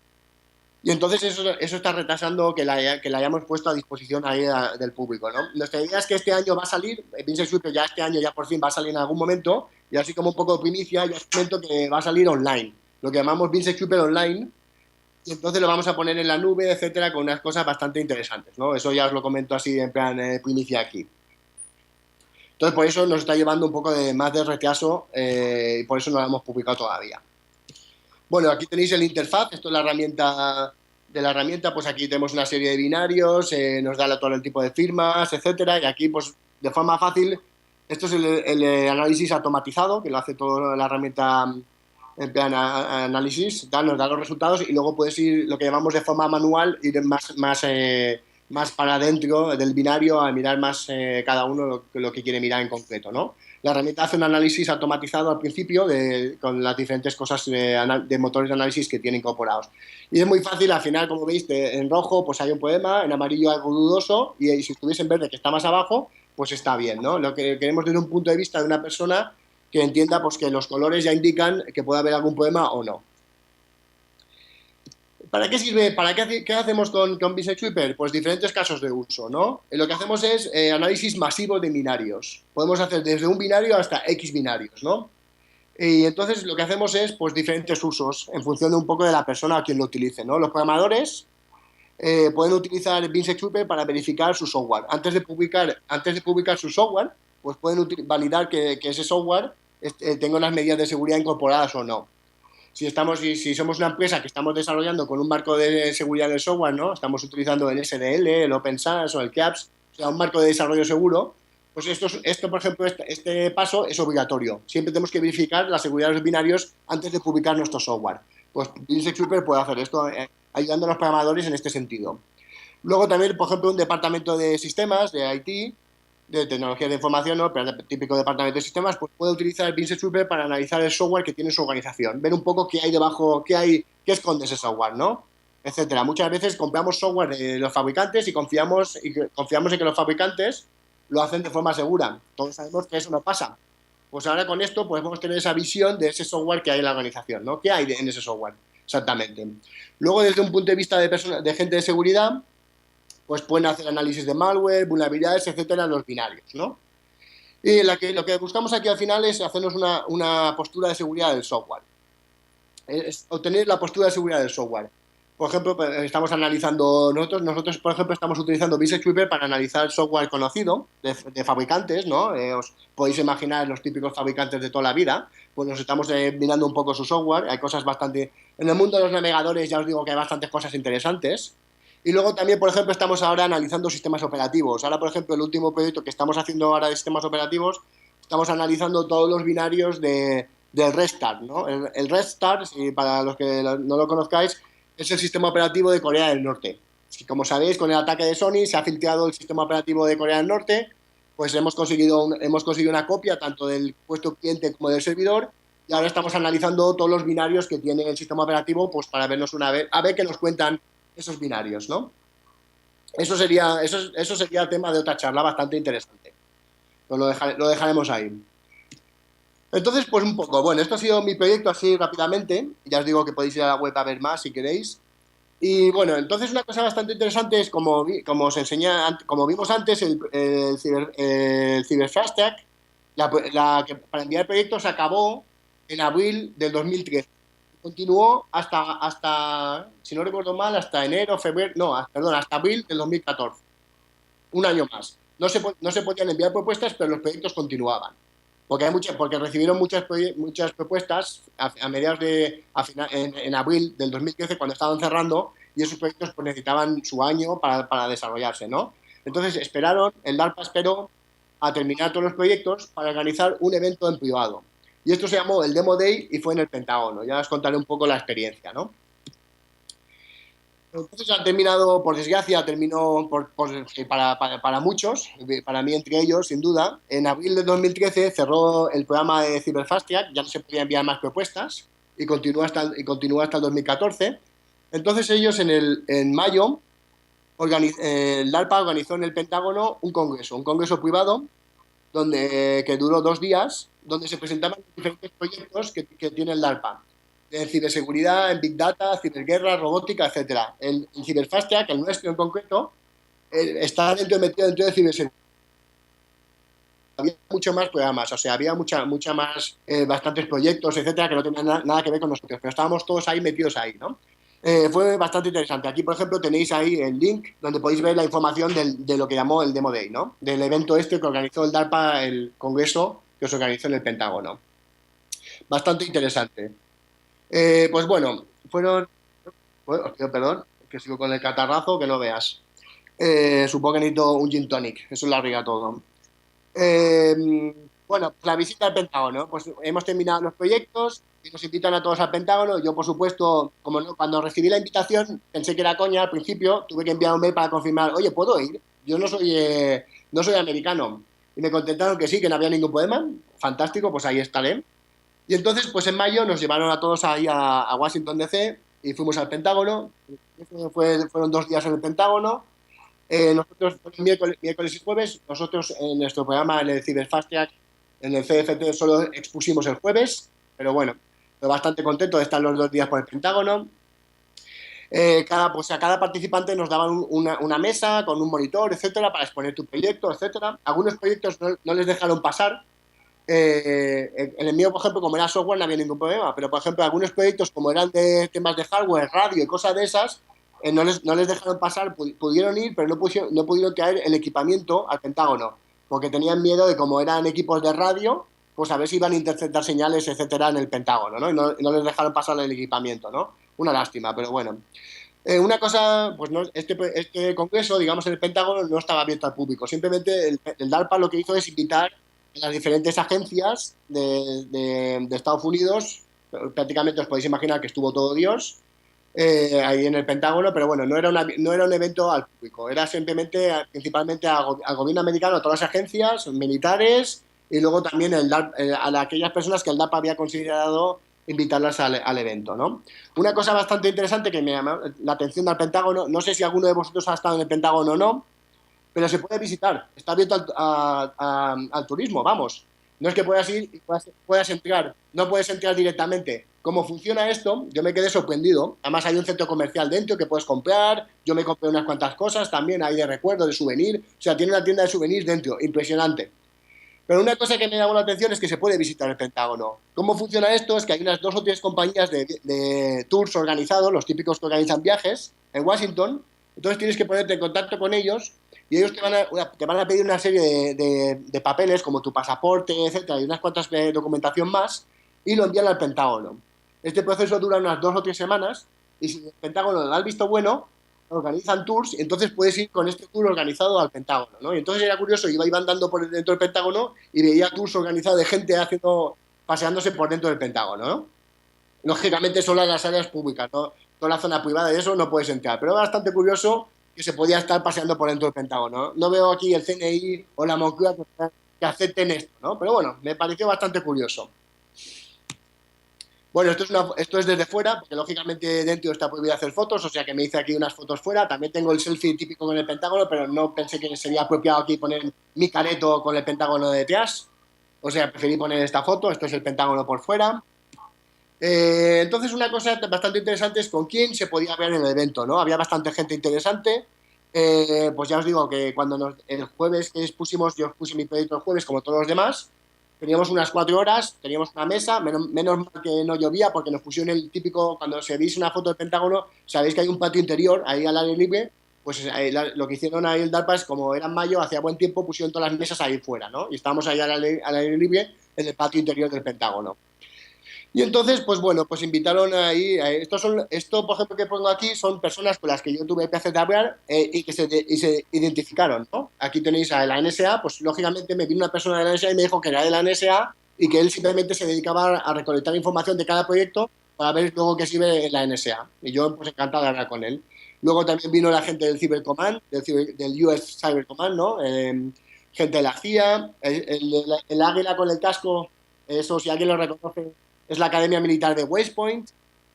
y entonces eso está retrasando que la hayamos puesto a disposición ahí del público, ¿no? Nuestra idea es que este año va a salir, BinSec Super ya este año ya por fin va a salir en algún momento, y así como un poco de primicia, ya os comento que va a salir online, lo que llamamos BinSec Super Online, y entonces lo vamos a poner en la nube, etcétera, con unas cosas bastante interesantes, ¿no? Eso ya os lo comento así en plan primicia aquí. Entonces por eso nos está llevando un poco más de retraso y por eso no lo hemos publicado todavía. Bueno, aquí tenéis el interfaz, esto es la herramienta de la herramienta, pues aquí tenemos una serie de binarios, nos da todo el tipo de firmas, etcétera, y aquí pues de forma fácil, esto es el análisis automatizado, que lo hace toda la herramienta en plan análisis, nos da los resultados y luego puedes ir, lo que llamamos de forma manual, ir más para adentro del binario a mirar más cada uno lo que quiere mirar en concreto, ¿no? La herramienta hace un análisis automatizado al principio con las diferentes cosas de motores de análisis que tiene incorporados. Y es muy fácil, al final, como veis, en rojo pues hay un poema, en amarillo algo dudoso, y si estuviese en verde, que está más abajo, pues está bien, ¿no? Lo que queremos desde un punto de vista de una persona que entienda pues que los colores ya indican que puede haber algún poema o no. ¿Para qué sirve? ¿Qué hacemos con Bisect Sweeper? Pues diferentes casos de uso, ¿no? Lo que hacemos es análisis masivo de binarios. Podemos hacer desde un binario hasta X binarios, ¿no? Y entonces lo que hacemos es pues diferentes usos en función de un poco de la persona a quien lo utilice, ¿no? Los programadores pueden utilizar Bisect Sweeper para verificar su software. Antes de publicar su software, pues pueden validar que ese software tenga unas medidas de seguridad incorporadas o no. Si somos una empresa que estamos desarrollando con un marco de seguridad del software, ¿no? Estamos utilizando el SDL, el OpenSAS o el KEAPS, o sea, un marco de desarrollo seguro, pues por ejemplo, este paso es obligatorio. Siempre tenemos que verificar la seguridad de los binarios antes de publicar nuestro software. Pues Bisect Sweeper puede hacer esto, ayudando a los programadores en este sentido. Luego también, por ejemplo, un departamento de sistemas, de IT, de tecnología de información, ¿no? Pero el típico departamento de sistemas, pues puede utilizar el Bisect Sweeper para analizar el software que tiene su organización, ver un poco qué hay debajo, qué esconde ese software, ¿no? Etcétera. Muchas veces compramos software de los fabricantes y confiamos en que los fabricantes lo hacen de forma segura. Todos sabemos que eso no pasa. Pues ahora con esto podemos tener esa visión de ese software que hay en la organización, ¿no? ¿Qué hay en ese software? Exactamente. Luego, desde un punto de vista de gente de seguridad, pues pueden hacer análisis de malware, vulnerabilidades, etcétera, en los binarios, ¿no? Y lo que buscamos aquí al final es hacernos una postura de seguridad del software. Es obtener la postura de seguridad del software. Por ejemplo, estamos analizando, nosotros por ejemplo, estamos utilizando Bisect Sweeper para analizar software conocido de fabricantes, ¿no? Os podéis imaginar los típicos fabricantes de toda la vida, pues nos estamos mirando un poco su software. Hay cosas bastante... En el mundo de los navegadores ya os digo que hay bastantes cosas interesantes. Y luego también, por ejemplo, estamos ahora analizando sistemas operativos. Ahora, por ejemplo, el último proyecto que estamos haciendo ahora de sistemas operativos, estamos analizando todos los binarios del Restart, ¿no? El Restart, y para los que no lo conozcáis, es el sistema operativo de Corea del Norte. Como sabéis, con el ataque de Sony se ha filtrado el sistema operativo de Corea del Norte, pues hemos conseguido una copia tanto del puesto cliente como del servidor, y ahora estamos analizando todos los binarios que tiene el sistema operativo, pues para vernos a ver qué nos cuentan esos binarios, ¿no? Eso sería el tema de otra charla bastante interesante. Pues lo dejaremos ahí. Entonces, pues un poco, bueno, esto ha sido mi proyecto así rápidamente. Ya os digo que podéis ir a la web a ver más si queréis. Y bueno, entonces una cosa bastante interesante es como os enseñé, como vimos antes, el Cyber Fast Track, para enviar el proyecto se acabó en abril del 2013. Continuó hasta, si no recuerdo mal, hasta enero, febrero, no, perdón, hasta abril del 2014. Un año más. No se podían enviar propuestas, pero los proyectos continuaban. Porque recibieron muchas propuestas a mediados en abril del 2013, cuando estaban cerrando, y esos proyectos pues necesitaban su año para desarrollarse, ¿no? Entonces el DARPA esperó a terminar todos los proyectos para organizar un evento en privado. Y esto se llamó el Demo Day y fue en el Pentágono. Ya os contaré un poco la experiencia, ¿no? Entonces por desgracia, terminó para muchos, para mí entre ellos, sin duda. En abril de 2013 cerró el programa de Cyber Fast Track, ya no se podía enviar más propuestas y continúa hasta el 2014. Entonces ellos en mayo, el DARPA organizó en el Pentágono un congreso privado que duró 2 días, donde se presentaban diferentes proyectos que tiene el DARPA. En ciberseguridad, en Big Data, ciberguerra, robótica, etcétera. El Cyber Fast Track, el nuestro en concreto, está metido dentro de ciberseguridad. Había mucho más programas, o sea, había mucha más, bastantes proyectos, etcétera, que no tenían nada que ver con nosotros, pero estábamos todos ahí metidos ahí, ¿no? Fue bastante interesante. Aquí, por ejemplo, tenéis ahí el link donde podéis ver la información de lo que llamó el Demo Day, ¿no? Del evento que organizó el DARPA, el congreso que se organizó en el Pentágono. Bastante interesante. Pues bueno, os pido perdón, que sigo con el catarrazo, que no veas. Supongo que necesito un gin tonic, eso lo arregla todo. Bueno, pues la visita al Pentágono, pues hemos terminado los proyectos y nos invitan a todos al Pentágono. Yo, por supuesto, cuando recibí la invitación, pensé que era coña al principio, tuve que enviar un mail para confirmar, oye, ¿puedo ir? Yo no soy americano. y me contestaron que sí, que no había ningún problema. Fantástico, pues ahí estaré. Y entonces, pues en mayo nos llevaron a todos ahí a Washington DC y fuimos al Pentágono. Fueron 2 días en el Pentágono. Nosotros, miércoles y jueves, nosotros en nuestro programa, en el Cyber Fast Track, en el CFT, solo expusimos el jueves, pero bueno, estoy bastante contento de estar los 2 días por el Pentágono. Pues a cada participante nos daban una mesa con un monitor, etcétera, para exponer tu proyecto, etcétera. Algunos proyectos no les dejaron pasar. En el mío, por ejemplo, como era software, no había ningún problema, pero por ejemplo, algunos proyectos, como eran de temas de hardware, radio y cosas de esas, no les dejaron pasar, pudieron ir, pero no pudieron traer el equipamiento al Pentágono, porque tenían miedo de, como eran equipos de radio, pues a ver si iban a interceptar señales, etcétera, en el Pentágono, ¿no? Y no les dejaron pasar el equipamiento, ¿no? Una lástima, pero bueno. Una cosa, pues no, este congreso, digamos, en el Pentágono no estaba abierto al público. Simplemente el DARPA lo que hizo es invitar a las diferentes agencias de Estados Unidos. Prácticamente os podéis imaginar que estuvo todo Dios ahí en el Pentágono, pero bueno, no era un evento al público. Era simplemente, principalmente al gobierno americano, a todas las agencias, militares, y luego también a aquellas personas que el DARPA había considerado invitarlas al evento, ¿no? Una cosa bastante interesante que me llamó la atención del Pentágono, no sé si alguno de vosotros ha estado en el Pentágono o no, pero se puede visitar, está abierto al turismo, vamos. No es que puedas ir y puedas entrar, no puedes entrar directamente. ¿Cómo funciona esto? Yo me quedé sorprendido. Además hay un centro comercial dentro que puedes comprar, yo me compré unas cuantas cosas, también hay de recuerdo, de souvenir, o sea, tiene una tienda de souvenirs dentro, impresionante. Pero una cosa que me llamó la atención es que se puede visitar el Pentágono. ¿Cómo funciona esto? Es que hay unas 2 o 3 compañías de tours organizados, los típicos que organizan viajes, en Washington. Entonces tienes que ponerte en contacto con ellos y ellos te van a pedir una serie de papeles, como tu pasaporte, etcétera, y unas cuantas de documentación más, y lo envían al Pentágono. Este proceso dura unas 2 o 3 semanas, y si el Pentágono le da el visto bueno, organizan tours, y entonces puedes ir con este tour organizado al Pentágono, ¿no? Y entonces era curioso, iba andando por dentro del Pentágono y veía tours organizados de gente paseándose por dentro del Pentágono, ¿no? Lógicamente solo en las áreas públicas, ¿no? Toda la zona privada y eso no puedes entrar, pero es bastante curioso que se podía estar paseando por dentro del Pentágono, ¿no? No veo aquí el CNI o la Moncloa que acepten esto, ¿no? Pero bueno, me pareció bastante curioso. Bueno, esto es desde fuera, porque lógicamente dentro está prohibido hacer fotos, o sea que me hice aquí unas fotos fuera. También tengo el selfie típico con el Pentágono, pero no pensé que sería apropiado aquí poner mi careto con el Pentágono detrás. O sea, preferí poner esta foto, esto es el Pentágono por fuera. Entonces, una cosa bastante interesante es con quién se podía ver en el evento, ¿no? Había bastante gente interesante. Pues ya os digo que cuando el jueves que expusimos, yo expuse mi proyecto el jueves, como todos los demás. Teníamos unas 4 horas, teníamos una mesa, menos mal que no llovía porque nos pusieron el típico, cuando se veis una foto del Pentágono, sabéis que hay un patio interior ahí al aire libre, pues lo que hicieron ahí el DARPA es, como era en mayo, hacía buen tiempo, pusieron todas las mesas ahí fuera, ¿no? Y estábamos ahí al aire libre en el patio interior del Pentágono. Y entonces, pues bueno, pues invitaron ahí, esto por ejemplo que pongo aquí son personas con las que yo tuve el placer de hablar y que se identificaron, ¿no? Aquí tenéis a la NSA, pues lógicamente me vino una persona de la NSA y me dijo que era de la NSA y que él simplemente se dedicaba a recolectar información de cada proyecto para ver luego qué sirve en la NSA. Y yo pues encantado de hablar con él. Luego también vino la gente del Cyber Command, del US Cyber Command, ¿no? Gente de la CIA, el águila con el casco, eso si alguien lo reconoce es la Academia Militar de West Point,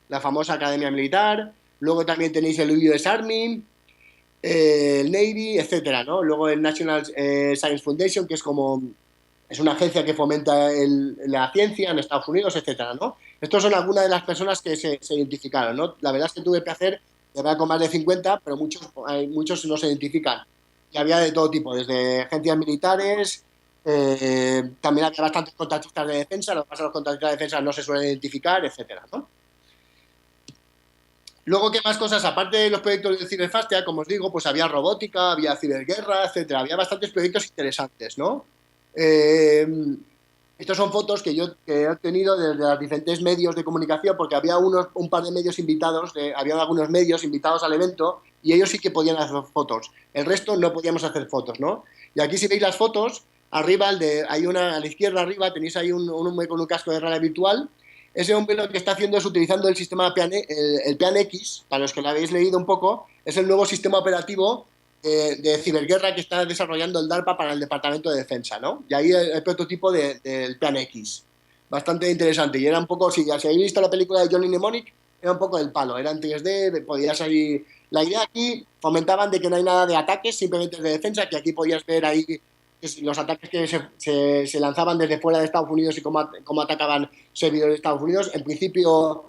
la famosa Academia Militar. Luego también tenéis el US Army, el Navy, etcétera, ¿no? Luego el National Science Foundation, que es una agencia que fomenta la ciencia en Estados Unidos, etcétera, ¿no? Estos son algunas de las personas que se identificaron, ¿no? La verdad es que tuve el placer de hablar con más de 50, pero muchos no se identifican. Y había de todo tipo, desde agencias militares. También había bastantes contratistas de defensa, lo que pasa es que los contratistas de defensa no se suelen identificar, etcétera, ¿no? Luego, ¿qué más cosas? Aparte de los proyectos de Ciberfastia, como os digo, pues había robótica, había ciberguerra, etcétera. Había bastantes proyectos interesantes, ¿no? Eh, Estas son fotos que yo he obtenido desde los diferentes medios de comunicación, porque había un par de medios invitados, había algunos medios invitados al evento, y ellos sí que podían hacer fotos. El resto no podíamos hacer fotos, ¿no? Y aquí si veis las fotos, arriba, hay a la izquierda arriba tenéis ahí un hombre con un casco de realidad virtual. Ese hombre lo que está haciendo es utilizando el PAN X, para los que lo habéis leído un poco, es el nuevo sistema operativo de ciberguerra que está desarrollando el DARPA para el Departamento de Defensa, ¿no? Y ahí el prototipo del Plan X. Bastante interesante. Y era un poco, si habéis visto la película de Johnny Mnemonic, era un poco del palo. Era en 3D, podías salir... La idea aquí fomentaban de que no hay nada de ataques, simplemente de defensa, que aquí podías ver ahí los ataques que se lanzaban desde fuera de Estados Unidos y cómo atacaban servidores de Estados Unidos. En principio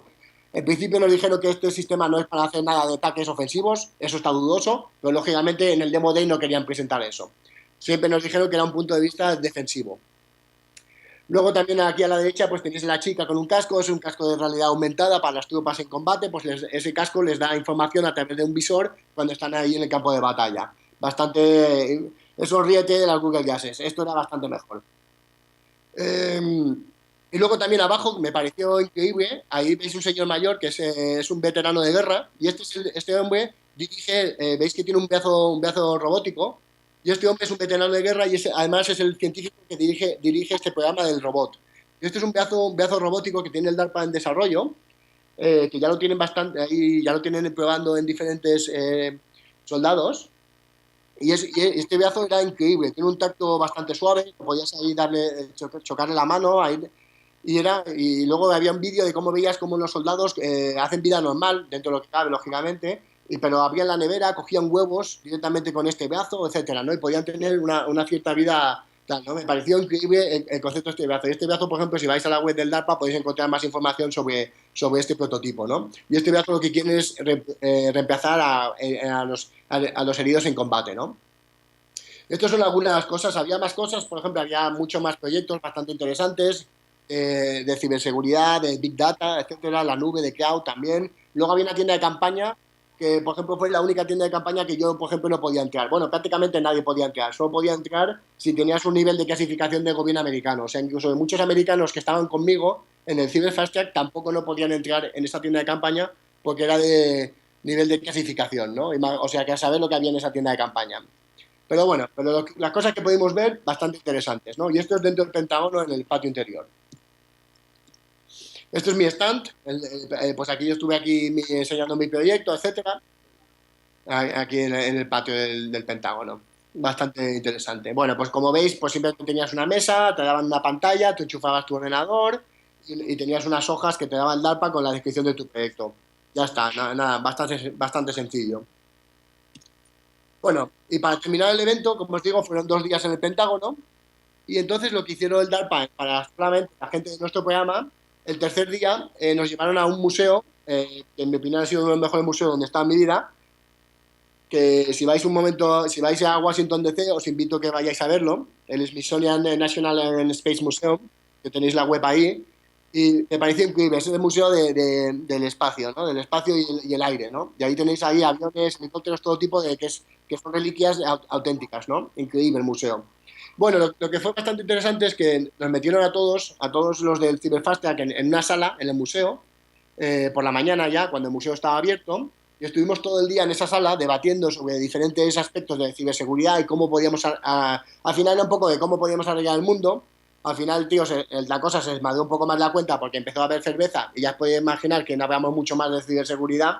nos dijeron que este sistema no es para hacer nada de ataques ofensivos, eso está dudoso, pero lógicamente en el Demo Day no querían presentar eso. Siempre nos dijeron que era un punto de vista defensivo. Luego también aquí a la derecha pues tenéis la chica con un casco, es un casco de realidad aumentada para las tropas en combate, pues ese casco les da información a través de un visor cuando están ahí en el campo de batalla. Bastante... Eso ríete de las Google Glasses, esto era bastante mejor. Y luego también abajo me pareció increíble, ahí veis un señor mayor que es un veterano de guerra y este hombre dirige, veis que tiene un brazo robótico y este hombre es un veterano de guerra y además es el científico que dirige este programa del robot. Y este es un brazo robótico que tiene el DARPA en desarrollo, que ya lo tienen bastante, ahí ya lo tienen probando en diferentes soldados. Y este brazo era increíble, tiene un tacto bastante suave, podías ahí chocarle la mano, y luego había un vídeo de cómo veías cómo los soldados hacen vida normal, dentro de lo que cabe, lógicamente, pero abrían la nevera, cogían huevos directamente con este brazo, etcétera, ¿no? Y podían tener una cierta vida tal, ¿no? Me pareció increíble el concepto de este brazo. Y este brazo, por ejemplo, si vais a la web del DARPA podéis encontrar más información sobre este prototipo, ¿no? Y este brazo lo que quiere es reemplazar a los heridos en combate, ¿no? Estas son algunas cosas, había más cosas, por ejemplo, había muchos más proyectos bastante interesantes de ciberseguridad, de Big Data, etcétera, la nube de cloud también. Luego había una tienda de campaña que, por ejemplo, fue la única tienda de campaña que yo, por ejemplo, no podía entrar. Bueno, prácticamente nadie podía entrar, solo podía entrar si tenías un nivel de clasificación del gobierno americano. O sea, incluso muchos americanos que estaban conmigo en el Cyber Fast Track tampoco no podían entrar en esa tienda de campaña porque era de nivel de clasificación, ¿no? O sea, que a saber lo que había en esa tienda de campaña. Pero bueno, las cosas que pudimos ver, bastante interesantes, ¿no? Y esto es dentro del Pentágono, en el patio interior. Esto es mi stand, pues aquí yo estuve aquí enseñando mi proyecto, etcétera, aquí en el patio del Pentágono. Bastante interesante. Bueno, pues como veis, pues siempre tenías una mesa, te daban una pantalla, tú enchufabas tu ordenador y tenías unas hojas que te daba el DARPA con la descripción de tu proyecto. Ya está, nada, bastante sencillo. Bueno, y para terminar el evento, como os digo, fueron 2 días en el Pentágono y entonces lo que hicieron el DARPA para solamente la gente de nuestro programa, el tercer día nos llevaron a un museo, que en mi opinión ha sido uno de los mejores museos donde he estado en mi vida, que si vais un momento, si vais a Washington DC, os invito a que vayáis a verlo, el Smithsonian National Air and Space Museum, que tenéis la web ahí, y me pareció increíble, es el museo del espacio, ¿no? Del espacio y el aire, ¿no? Y ahí tenéis ahí aviones, helicópteros, todo tipo que son reliquias auténticas, ¿no? Increíble el museo. Bueno, lo que fue bastante interesante es que nos metieron a todos los del Cyberfast Track en una sala en el museo, por la mañana ya, cuando el museo estaba abierto, y estuvimos todo el día en esa sala debatiendo sobre diferentes aspectos de ciberseguridad y cómo podíamos, al final era un poco de cómo podíamos arreglar el mundo. Al final, tío, la cosa se desmadró un poco más la cuenta porque empezó a haber cerveza y ya podéis imaginar que no hablamos mucho más de ciberseguridad,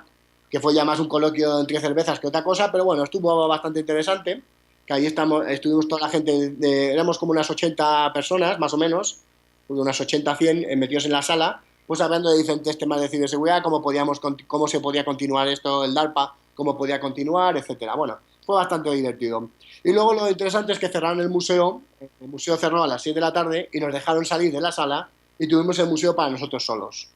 que fue ya más un coloquio entre cervezas que otra cosa, pero bueno, estuvo bastante interesante, que ahí estuvimos toda la gente, éramos como unas 80 personas, más o menos, unas 80, 100 metidos en la sala, pues hablando de diferentes temas de ciberseguridad, cómo se podía continuar esto, el DARPA, cómo podía continuar, etcétera. Bueno, fue bastante divertido. Y luego lo interesante es que cerraron el museo cerró a las 6 de la tarde y nos dejaron salir de la sala y tuvimos el museo para nosotros solos.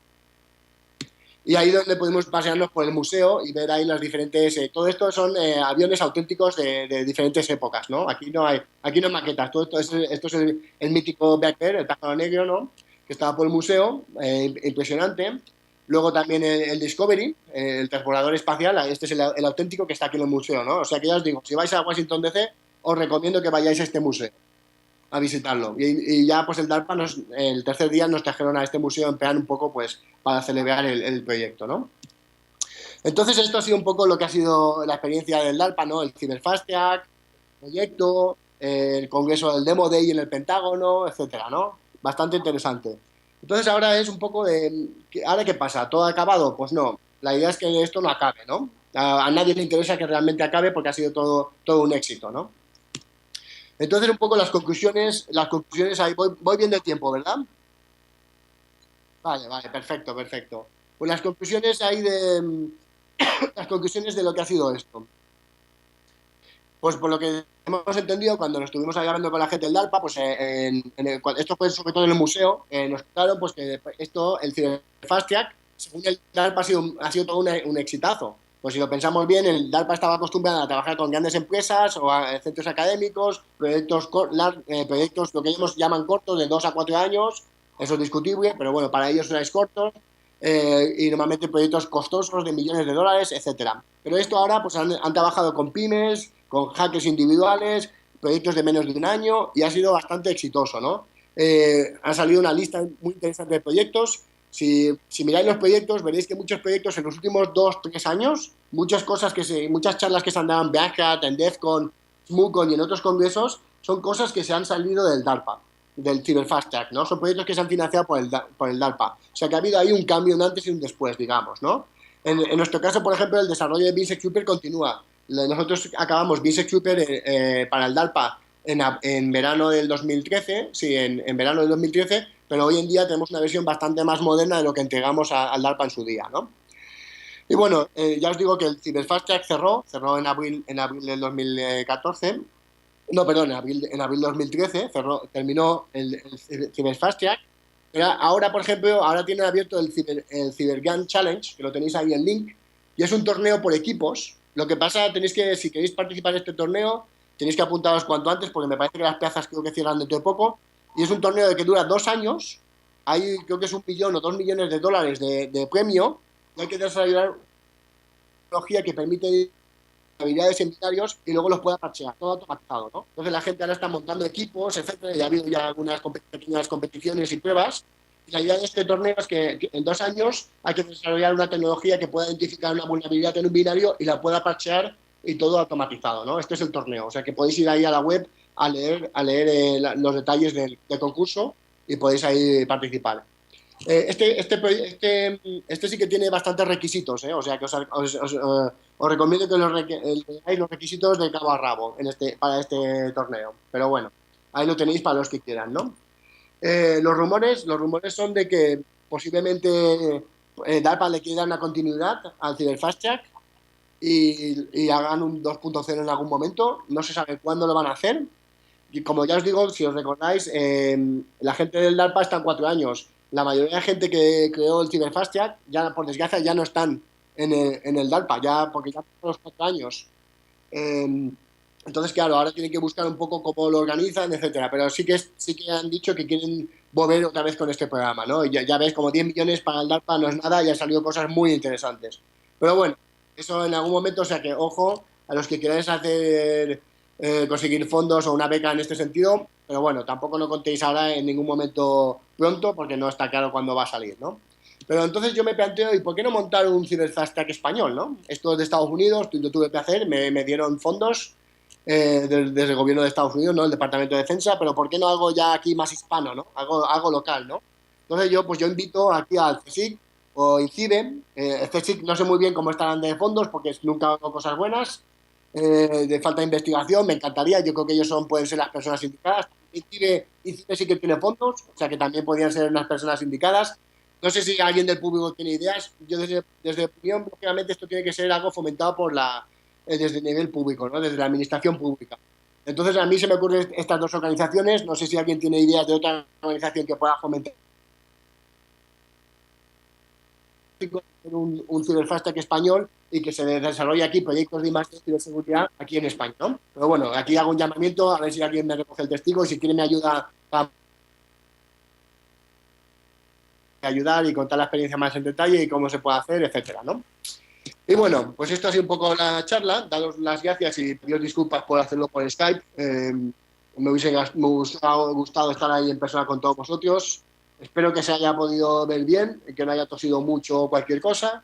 Y ahí donde pudimos pasearnos por el museo y ver ahí las diferentes... todo esto son aviones auténticos de diferentes épocas, ¿no? Aquí no hay maquetas, todo esto es el mítico Black Bear, el pájaro negro, ¿no? Que estaba por el museo, impresionante. Luego también el Discovery, el transbordador espacial, este es el auténtico que está aquí en el museo, ¿no? O sea que ya os digo, si vais a Washington DC, os recomiendo que vayáis a este museo, a visitarlo. Y ya pues el DARPA, el tercer día nos trajeron a este museo en plan un poco pues para celebrar el proyecto, ¿no? Entonces esto ha sido un poco lo que ha sido la experiencia del DARPA, ¿no? El Cyber Fast Track, el proyecto, el congreso del Demo Day en el Pentágono, etcétera, ¿no? Bastante interesante. Entonces ahora es un poco de... ¿Ahora qué pasa? ¿Todo ha acabado? Pues no. La idea es que esto no acabe, ¿no? A nadie le interesa que realmente acabe porque ha sido todo un éxito, ¿no? Entonces, un poco las conclusiones ahí, voy bien de tiempo, ¿verdad? Vale, vale, perfecto, perfecto. Pues las conclusiones ahí las conclusiones de lo que ha sido esto. Pues por lo que hemos entendido, cuando nos estuvimos hablando con la gente del DARPA, pues esto fue sobre todo en el museo, nos contaron pues, que esto, el Cyberfast Track, según el DARPA, ha sido todo un exitazo. Pues si lo pensamos bien, el DARPA estaba acostumbrado a trabajar con grandes empresas o a centros académicos, proyectos lo que ellos llaman cortos, de 2 a 4 años, eso es discutible, pero bueno, para ellos es cortos, y normalmente proyectos costosos de millones de dólares, etcétera. Pero esto ahora pues han trabajado con pymes, con hackers individuales, proyectos de menos de un año y ha sido bastante exitoso, ¿no? Ha salido una lista muy interesante de proyectos. Si miráis los proyectos, veréis que muchos proyectos en los últimos 2 o 3 años, muchas charlas que se han dado en Black Hat, en DEFCON, SMUCON y en otros congresos, son cosas que se han salido del DARPA, del Cyberfast Track, ¿no? Son proyectos que se han financiado por el DARPA. O sea que ha habido ahí un cambio, un antes y un después, digamos, ¿no? En nuestro caso, por ejemplo, el desarrollo de Beansec Super continúa. Nosotros acabamos Beansec Super para el DARPA en verano del 2013, sí, en verano del 2013, pero hoy en día tenemos una versión bastante más moderna de lo que entregamos al DARPA en su día, ¿no? Y bueno, ya os digo que el Cyberfast Track cerró en abril del 2014. No, perdón, en abril de 2013 terminó el Cyberfast Track. Pero ahora, por ejemplo, ahora tienen abierto el CyberGun Challenge, que lo tenéis ahí en link, y es un torneo por equipos. Lo que pasa, si queréis participar en este torneo, tenéis que apuntaros cuanto antes, porque me parece que las plazas creo que cierran dentro de poco, y es un torneo que dura 2 años, hay creo que es 1 millón o 2 millones de dólares de premio, y hay que desarrollar una tecnología que permite habilidades en binarios y luego los pueda parchear, todo automatizado, ¿no? Entonces la gente ahora está montando equipos, etcétera, y ha habido ya algunas pequeñas competiciones y pruebas. Y la idea de este torneo es que en 2 años hay que desarrollar una tecnología que pueda identificar una vulnerabilidad en un binario y la pueda parchear y todo automatizado, ¿no? Este es el torneo, o sea que podéis ir ahí a la web los detalles del concurso y podéis ahí participar. Este sí que tiene bastantes requisitos, ¿eh? O sea que os recomiendo que leáis los requisitos de cabo a rabo para este torneo. Pero bueno, ahí lo tenéis para los que quieran, ¿no? Los rumores son de que posiblemente DARPA le quiera dar una continuidad al Cyberfast Track y hagan un 2.0 en algún momento. No se sabe cuándo lo van a hacer. Y como ya os digo, si os recordáis, la gente del DARPA está en 4 años. La mayoría de gente que creó el Cyberfast Track, ya por desgracia, ya no están en el DARPA, ya, porque ya por los 4 años. Eh, entonces, claro, ahora tienen que buscar un poco cómo lo organizan, etcétera. Pero sí que han dicho que quieren volver otra vez con este programa, ¿no? Y ya ves, como 10 millones para el DARPA no es nada y han salido cosas muy interesantes. Pero bueno, eso en algún momento, o sea que ojo a los que queráis conseguir fondos o una beca en este sentido, pero bueno, tampoco lo contéis ahora en ningún momento pronto porque no está claro cuándo va a salir, ¿no? Pero entonces yo me planteo, ¿y por qué no montar un Cyberfast Track español, no? Esto es de Estados Unidos, lo tuve que hacer, me dieron fondos desde el gobierno de Estados Unidos, ¿no? El Departamento de Defensa, pero ¿por qué no algo ya aquí más hispano, ¿no? Algo local, ¿no? Entonces yo invito aquí al CSIC o INCIBE. El CSIC no sé muy bien cómo estarán de fondos porque nunca hago cosas buenas, de falta de investigación, me encantaría, yo creo que ellos pueden ser las personas indicadas. INCIBE sí que tiene fondos, o sea que también podrían ser unas personas indicadas. No sé si alguien del público tiene ideas. Yo desde opinión, lógicamente esto tiene que ser algo fomentado desde el nivel público, ¿no? Desde la administración pública. Entonces a mí se me ocurren estas dos organizaciones. No sé si alguien tiene ideas de otra organización que pueda fomentar un Cyberfast Track español y que se desarrolle aquí proyectos de I+D y de seguridad aquí en España, ¿no? Pero bueno, aquí hago un llamamiento a ver si alguien me recoge el testigo y si quiere me ayuda a ayudar y contar la experiencia más en detalle y cómo se puede hacer, etcétera, ¿no? Y bueno, pues esto ha sido un poco la charla. Daros las gracias y pediros disculpas por hacerlo por Skype. Me hubiese gustado estar ahí en persona con todos vosotros. Espero que se haya podido ver bien, que no haya tosido mucho o cualquier cosa.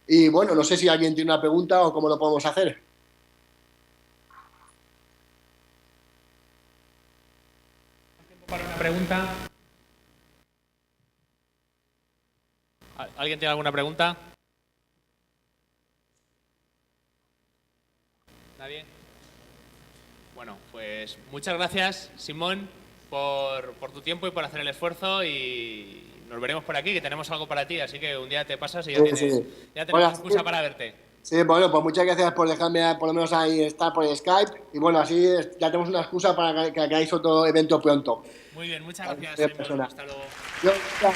Y bueno, no sé si alguien tiene una pregunta o cómo lo podemos hacer. Tiempo para una pregunta. ¿Alguien tiene alguna pregunta? ¿Nadie? Bueno, pues muchas gracias, Simón, por tu tiempo y por hacer el esfuerzo, y nos veremos por aquí, que tenemos algo para ti, así que un día te pasas y ya Sí, sí. ya tenemos Bueno, excusa para verte. sí, bueno, pues muchas gracias por dejarme por lo menos ahí estar por Skype. Y bueno, así ya tenemos una excusa para que hagáis otro evento pronto. Muy bien, muchas Vale, gracias, Simón. persona. Hasta luego. Yo- ya.